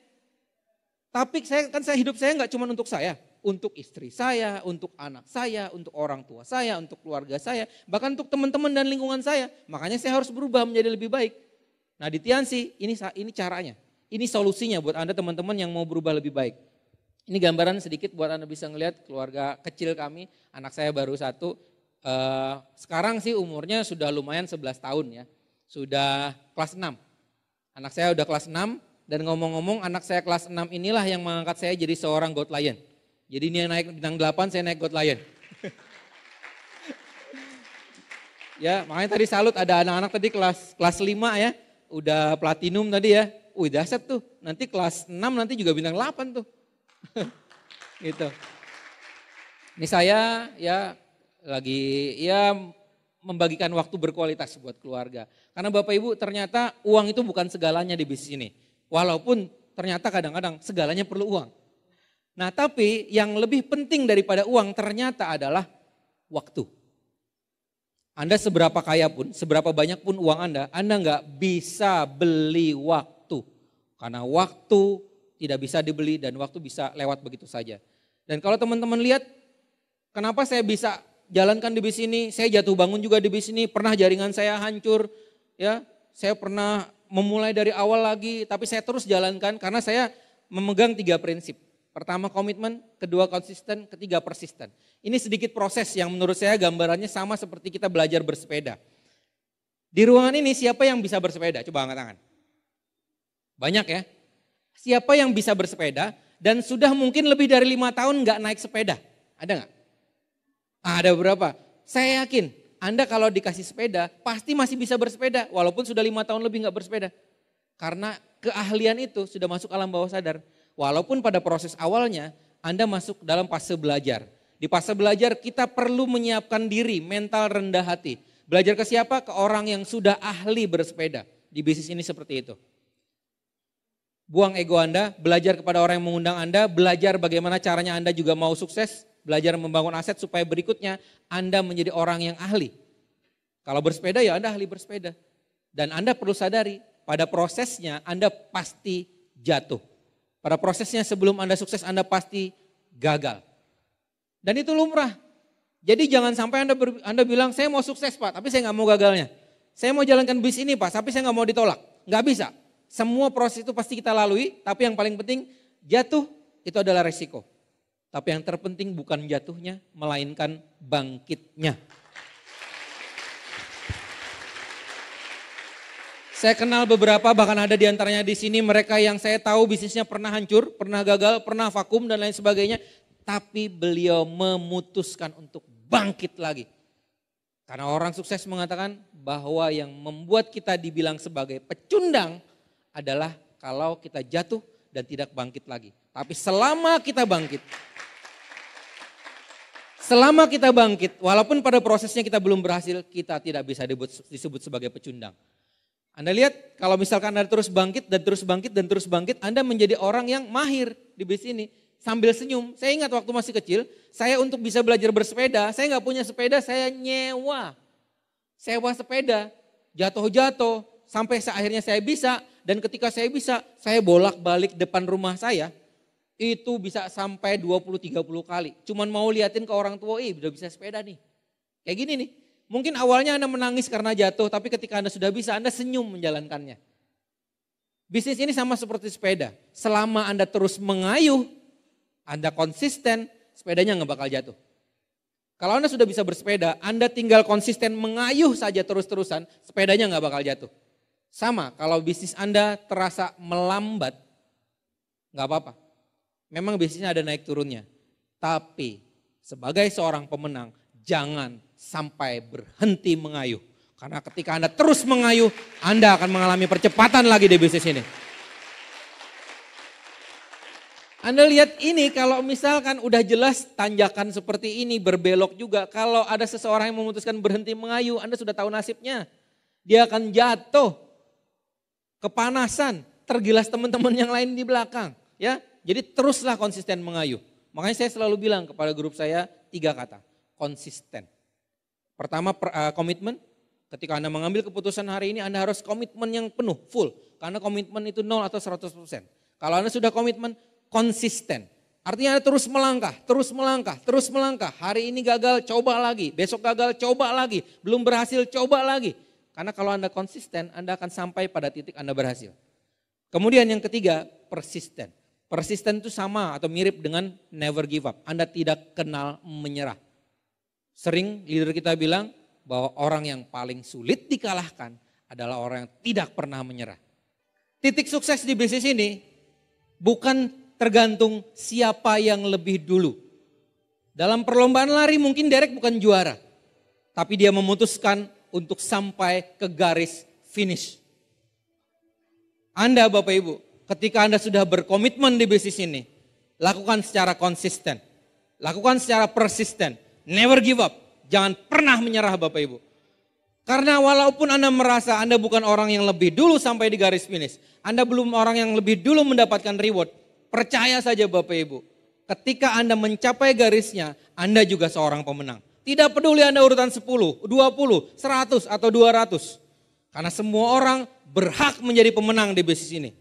Tapi hidup saya nggak cuma untuk saya. Untuk istri saya, untuk anak saya, untuk orang tua saya, untuk keluarga saya. Bahkan untuk teman-teman dan lingkungan saya. Makanya saya harus berubah menjadi lebih baik. Nah di Tiansi ini caranya. Ini solusinya buat Anda teman-teman yang mau berubah lebih baik. Ini gambaran sedikit buat Anda bisa ngelihat keluarga kecil kami, anak saya baru 1, sekarang sih umurnya sudah lumayan 11 tahun ya, sudah kelas 6. Anak saya udah kelas 6 dan ngomong-ngomong anak saya kelas 6 inilah yang mengangkat saya jadi seorang God Lion. Jadi dia naik bintang 8, saya naik God Lion. Ya makanya tadi salut ada anak-anak tadi kelas 5 ya, udah platinum tadi ya, wih dahsyat tuh, nanti kelas 6 nanti juga bintang 8 tuh. Gitu. Ini saya ya lagi membagikan waktu berkualitas buat keluarga. Karena Bapak Ibu ternyata uang itu bukan segalanya di bisnis ini. Walaupun ternyata kadang-kadang segalanya perlu uang. Nah tapi yang lebih penting daripada uang ternyata adalah waktu. Anda seberapa kaya pun, seberapa banyak pun uang Anda nggak bisa beli waktu. Karena waktu tidak bisa dibeli dan waktu bisa lewat begitu saja. Dan kalau teman-teman lihat kenapa saya bisa jalankan di bisnis ini, saya jatuh bangun juga di bisnis ini, pernah jaringan saya hancur, ya, saya pernah memulai dari awal lagi, tapi saya terus jalankan karena saya memegang 3 prinsip. Pertama komitmen, kedua konsisten, ketiga persisten. Ini sedikit proses yang menurut saya gambarannya sama seperti kita belajar bersepeda. Di ruangan ini siapa yang bisa bersepeda? Coba angkat tangan. Banyak ya. Siapa yang bisa bersepeda dan sudah mungkin lebih dari 5 tahun nggak naik sepeda? Ada nggak? Ada beberapa. Saya yakin Anda kalau dikasih sepeda pasti masih bisa bersepeda walaupun sudah 5 tahun lebih nggak bersepeda. Karena keahlian itu sudah masuk alam bawah sadar. Walaupun pada proses awalnya Anda masuk dalam fase belajar. Di fase belajar kita perlu menyiapkan diri, mental rendah hati. Belajar ke siapa? Ke orang yang sudah ahli bersepeda. Di bisnis ini seperti itu. Buang ego Anda, belajar kepada orang yang mengundang Anda, belajar bagaimana caranya Anda juga mau sukses, belajar membangun aset supaya berikutnya Anda menjadi orang yang ahli. Kalau bersepeda ya Anda ahli bersepeda. Dan Anda perlu sadari, pada prosesnya Anda pasti jatuh. Pada prosesnya sebelum Anda sukses Anda pasti gagal. Dan itu lumrah. Jadi jangan sampai Anda bilang saya mau sukses Pak, tapi saya nggak mau gagalnya. Saya mau jalankan bisnis ini Pak, tapi saya nggak mau ditolak. Nggak bisa. Semua proses itu pasti kita lalui, tapi yang paling penting jatuh itu adalah resiko. Tapi yang terpenting bukan jatuhnya, melainkan bangkitnya. Saya kenal beberapa, bahkan ada di antaranya di sini mereka yang saya tahu bisnisnya pernah hancur, pernah gagal, pernah vakum dan lain sebagainya. Tapi beliau memutuskan untuk bangkit lagi. Karena orang sukses mengatakan bahwa yang membuat kita dibilang sebagai pecundang adalah kalau kita jatuh dan tidak bangkit lagi. Tapi selama kita bangkit, Selama kita bangkit, walaupun pada prosesnya kita belum berhasil, kita tidak bisa disebut sebagai pecundang. Anda lihat kalau misalkan Anda terus bangkit dan terus bangkit dan terus bangkit, Anda menjadi orang yang mahir di bisnis ini. Sambil senyum, saya ingat waktu masih kecil, saya untuk bisa belajar bersepeda, saya nggak punya sepeda, saya nyewa. Sewa sepeda, jatuh-jatuh, sampai akhirnya saya bisa. Dan ketika saya bisa, saya bolak-balik depan rumah saya. Itu bisa sampai 20-30 kali. Cuman mau liatin ke orang tua, udah bisa sepeda nih. Kayak gini nih. Mungkin awalnya Anda menangis karena jatuh, tapi ketika Anda sudah bisa, Anda senyum menjalankannya. Bisnis ini sama seperti sepeda. Selama Anda terus mengayuh, Anda konsisten, sepedanya nggak bakal jatuh. Kalau Anda sudah bisa bersepeda, Anda tinggal konsisten mengayuh saja terus-terusan, sepedanya nggak bakal jatuh. Sama, kalau bisnis Anda terasa melambat, nggak apa-apa. Memang bisnisnya ada naik turunnya. Tapi sebagai seorang pemenang, jangan sampai berhenti mengayuh. Karena ketika Anda terus mengayuh, Anda akan mengalami percepatan lagi di bisnis ini. Anda lihat ini kalau misalkan udah jelas tanjakan seperti ini berbelok juga. Kalau ada seseorang yang memutuskan berhenti mengayuh, Anda sudah tahu nasibnya. Dia akan jatuh, kepanasan, tergilas teman-teman yang lain di belakang. Ya, jadi teruslah konsisten mengayuh. Makanya saya selalu bilang kepada grup saya 3 kata, konsisten. Pertama komitmen, ketika Anda mengambil keputusan hari ini Anda harus komitmen yang penuh, full. Karena komitmen itu 0 atau 100%. Kalau Anda sudah komitmen, konsisten. Artinya Anda terus melangkah, terus melangkah, terus melangkah. Hari ini gagal, coba lagi. Besok gagal, coba lagi. Belum berhasil, coba lagi. Karena kalau Anda konsisten, Anda akan sampai pada titik Anda berhasil. Kemudian yang ketiga, persisten. Persisten itu sama atau mirip dengan never give up. Anda tidak kenal menyerah. Sering leader kita bilang bahwa orang yang paling sulit dikalahkan adalah orang yang tidak pernah menyerah. Titik sukses di bisnis ini bukan tergantung siapa yang lebih dulu. Dalam perlombaan lari mungkin Derek bukan juara. Tapi dia memutuskan untuk sampai ke garis finish. Anda Bapak Ibu, ketika Anda sudah berkomitmen di bisnis ini, lakukan secara konsisten. Lakukan secara persisten. Never give up. Jangan pernah menyerah Bapak Ibu. Karena walaupun Anda merasa Anda bukan orang yang lebih dulu sampai di garis finish. Anda belum orang yang lebih dulu mendapatkan reward. Percaya saja Bapak Ibu, ketika Anda mencapai garisnya, Anda juga seorang pemenang. Tidak peduli Anda urutan 10, 20, 100 atau 200. Karena semua orang berhak menjadi pemenang di bisnis ini.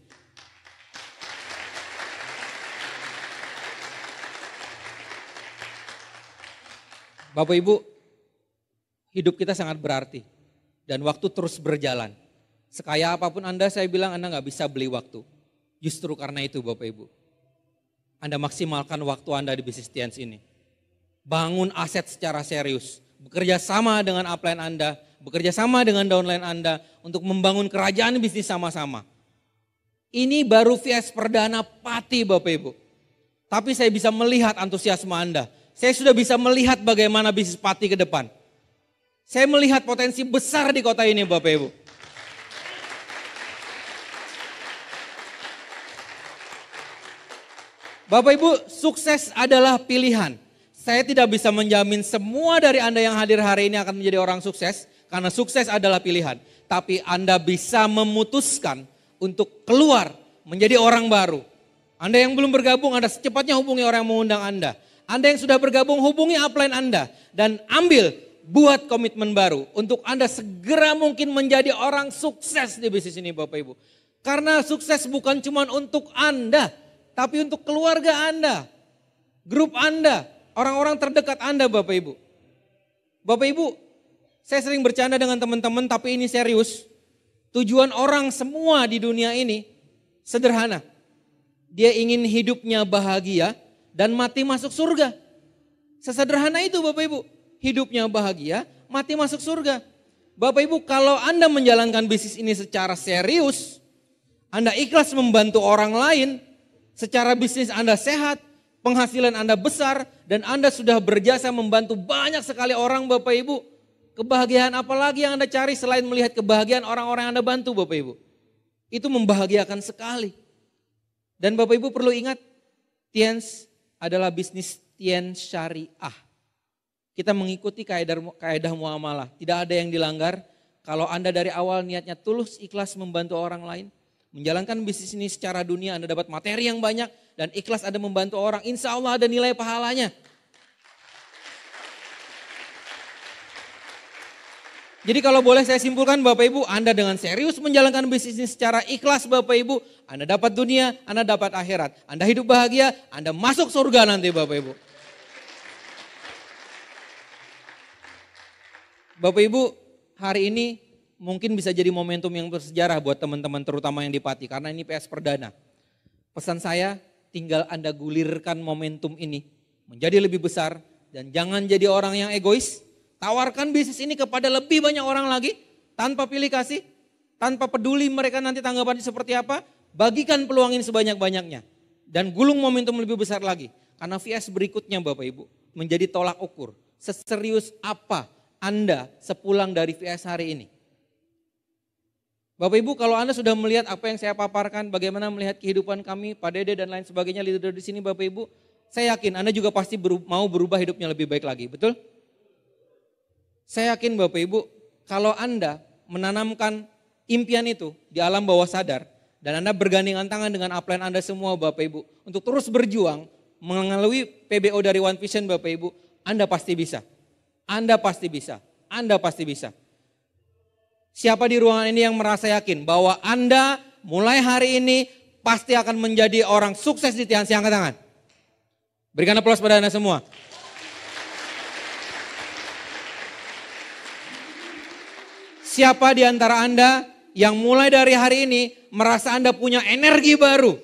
Bapak Ibu, hidup kita sangat berarti. Dan waktu terus berjalan. Sekaya apapun Anda, saya bilang Anda gak bisa beli waktu. Justru karena itu Bapak Ibu, Anda maksimalkan waktu Anda di bisnis TNS ini. Bangun aset secara serius. Bekerja sama dengan upline Anda, bekerja sama dengan downline Anda untuk membangun kerajaan bisnis sama-sama. Ini baru VS perdana Pati Bapak Ibu. Tapi saya bisa melihat antusiasme Anda. Saya sudah bisa melihat bagaimana bisnis Pati ke depan. Saya melihat potensi besar di kota ini Bapak Ibu. Bapak Ibu, sukses adalah pilihan. Saya tidak bisa menjamin semua dari Anda yang hadir hari ini akan menjadi orang sukses. Karena sukses adalah pilihan. Tapi Anda bisa memutuskan untuk keluar menjadi orang baru. Anda yang belum bergabung, Anda secepatnya hubungi orang yang mengundang Anda. Anda yang sudah bergabung, hubungi upline Anda. Dan buat komitmen baru. Untuk Anda segera mungkin menjadi orang sukses di bisnis ini Bapak Ibu. Karena sukses bukan cuma untuk Anda. Tapi untuk keluarga Anda, grup Anda, orang-orang terdekat Anda Bapak Ibu. Bapak Ibu, saya sering bercanda dengan teman-teman tapi ini serius. Tujuan orang semua di dunia ini sederhana. Dia ingin hidupnya bahagia dan mati masuk surga. Sesederhana itu Bapak Ibu. Hidupnya bahagia, mati masuk surga. Bapak Ibu, kalau Anda menjalankan bisnis ini secara serius, Anda ikhlas membantu orang lain, secara bisnis Anda sehat, penghasilan Anda besar, dan Anda sudah berjasa membantu banyak sekali orang Bapak Ibu. Kebahagiaan apa lagi yang Anda cari selain melihat kebahagiaan orang-orang yang Anda bantu Bapak Ibu. Itu membahagiakan sekali. Dan Bapak Ibu perlu ingat, TNS adalah bisnis TNS syariah. kita mengikuti kaedah muamalah. Tidak ada yang dilanggar. Kalau Anda dari awal niatnya tulus, ikhlas membantu orang lain. Menjalankan bisnis ini secara dunia, Anda dapat materi yang banyak. Dan ikhlas Anda membantu orang, insya Allah ada nilai pahalanya. Jadi kalau boleh saya simpulkan Bapak Ibu, Anda dengan serius menjalankan bisnis ini secara ikhlas Bapak Ibu, Anda dapat dunia, Anda dapat akhirat. Anda hidup bahagia, Anda masuk surga nanti Bapak Ibu. Bapak Ibu, hari ini mungkin bisa jadi momentum yang bersejarah buat teman-teman terutama yang di Pati, karena ini PS perdana. Pesan saya, tinggal Anda gulirkan momentum ini menjadi lebih besar dan jangan jadi orang yang egois. Tawarkan bisnis ini kepada lebih banyak orang lagi tanpa pilih kasih, tanpa peduli mereka nanti tanggapannya seperti apa. Bagikan peluang ini sebanyak-banyaknya dan gulung momentum lebih besar lagi. Karena VS berikutnya Bapak Ibu menjadi tolak ukur. Seserius apa Anda sepulang dari VS hari ini? Bapak Ibu, kalau Anda sudah melihat apa yang saya paparkan, bagaimana melihat kehidupan kami, Pak Dede dan lain sebagainya, leader di sini Bapak Ibu, saya yakin Anda juga pasti mau berubah hidupnya lebih baik lagi, betul? Saya yakin Bapak Ibu, kalau Anda menanamkan impian itu di alam bawah sadar, dan Anda bergandengan tangan dengan upline Anda semua Bapak Ibu, untuk terus berjuang melalui PBO dari One Vision Bapak Ibu, Anda pasti bisa. Anda pasti bisa. Anda pasti bisa. Siapa di ruangan ini yang merasa yakin bahwa Anda mulai hari ini pasti akan menjadi orang sukses di Tiansi, angkat tangan. Berikan aplaus pada Anda semua. Siapa di antara Anda yang mulai dari hari ini merasa Anda punya energi baru,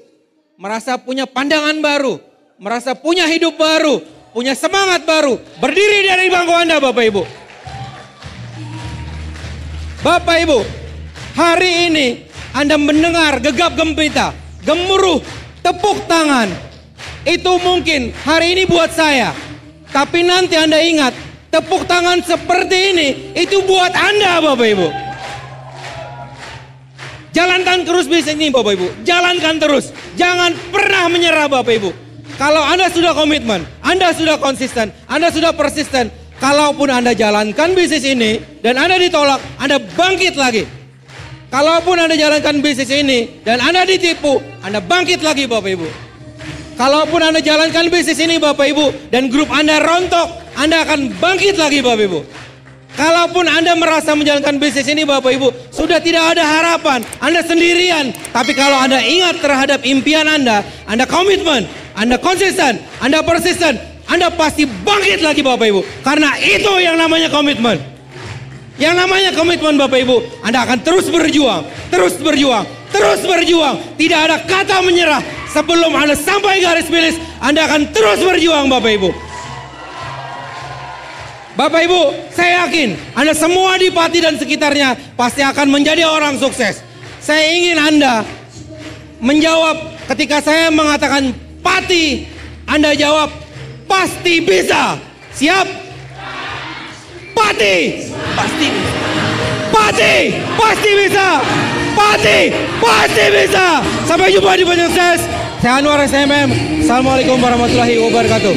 merasa punya pandangan baru, merasa punya hidup baru, punya semangat baru, berdiri dari bangku Anda Bapak Ibu. Bapak Ibu, hari ini Anda mendengar gegap gempita, gemuruh, tepuk tangan. Itu mungkin hari ini buat saya, tapi nanti Anda ingat, tepuk tangan seperti ini, itu buat Anda Bapak Ibu. Jalankan terus bisnis ini Bapak Ibu. Jalankan terus. Jangan pernah menyerah Bapak Ibu. Kalau Anda sudah komitmen, Anda sudah konsisten, Anda sudah persisten. Kalaupun Anda jalankan bisnis ini dan Anda ditolak, Anda bangkit lagi. Kalaupun Anda jalankan bisnis ini dan Anda ditipu, Anda bangkit lagi Bapak Ibu. Kalaupun Anda jalankan bisnis ini Bapak Ibu dan grup Anda rontok, Anda akan bangkit lagi Bapak Ibu. Kalaupun Anda merasa menjalankan bisnis ini Bapak Ibu, sudah tidak ada harapan, Anda sendirian. Tapi kalau Anda ingat terhadap impian Anda komitmen, Anda konsisten, Anda persisten, Anda pasti bangkit lagi Bapak Ibu. Karena itu yang namanya komitmen. Yang namanya komitmen Bapak Ibu, Anda akan terus berjuang, terus berjuang, terus berjuang. Tidak ada kata menyerah. Sebelum Anda sampai garis finish, Anda akan terus berjuang Bapak Ibu. Bapak Ibu, saya yakin Anda semua di Pati dan sekitarnya pasti akan menjadi orang sukses. Saya ingin Anda menjawab ketika saya mengatakan Pati, Anda jawab pasti bisa. Siap? Pati, pasti bisa. Pati, pasti bisa. Pati, pasti bisa. Sampai jumpa di banyak sukses. Saya Anwar SMM. Assalamualaikum warahmatullahi wabarakatuh.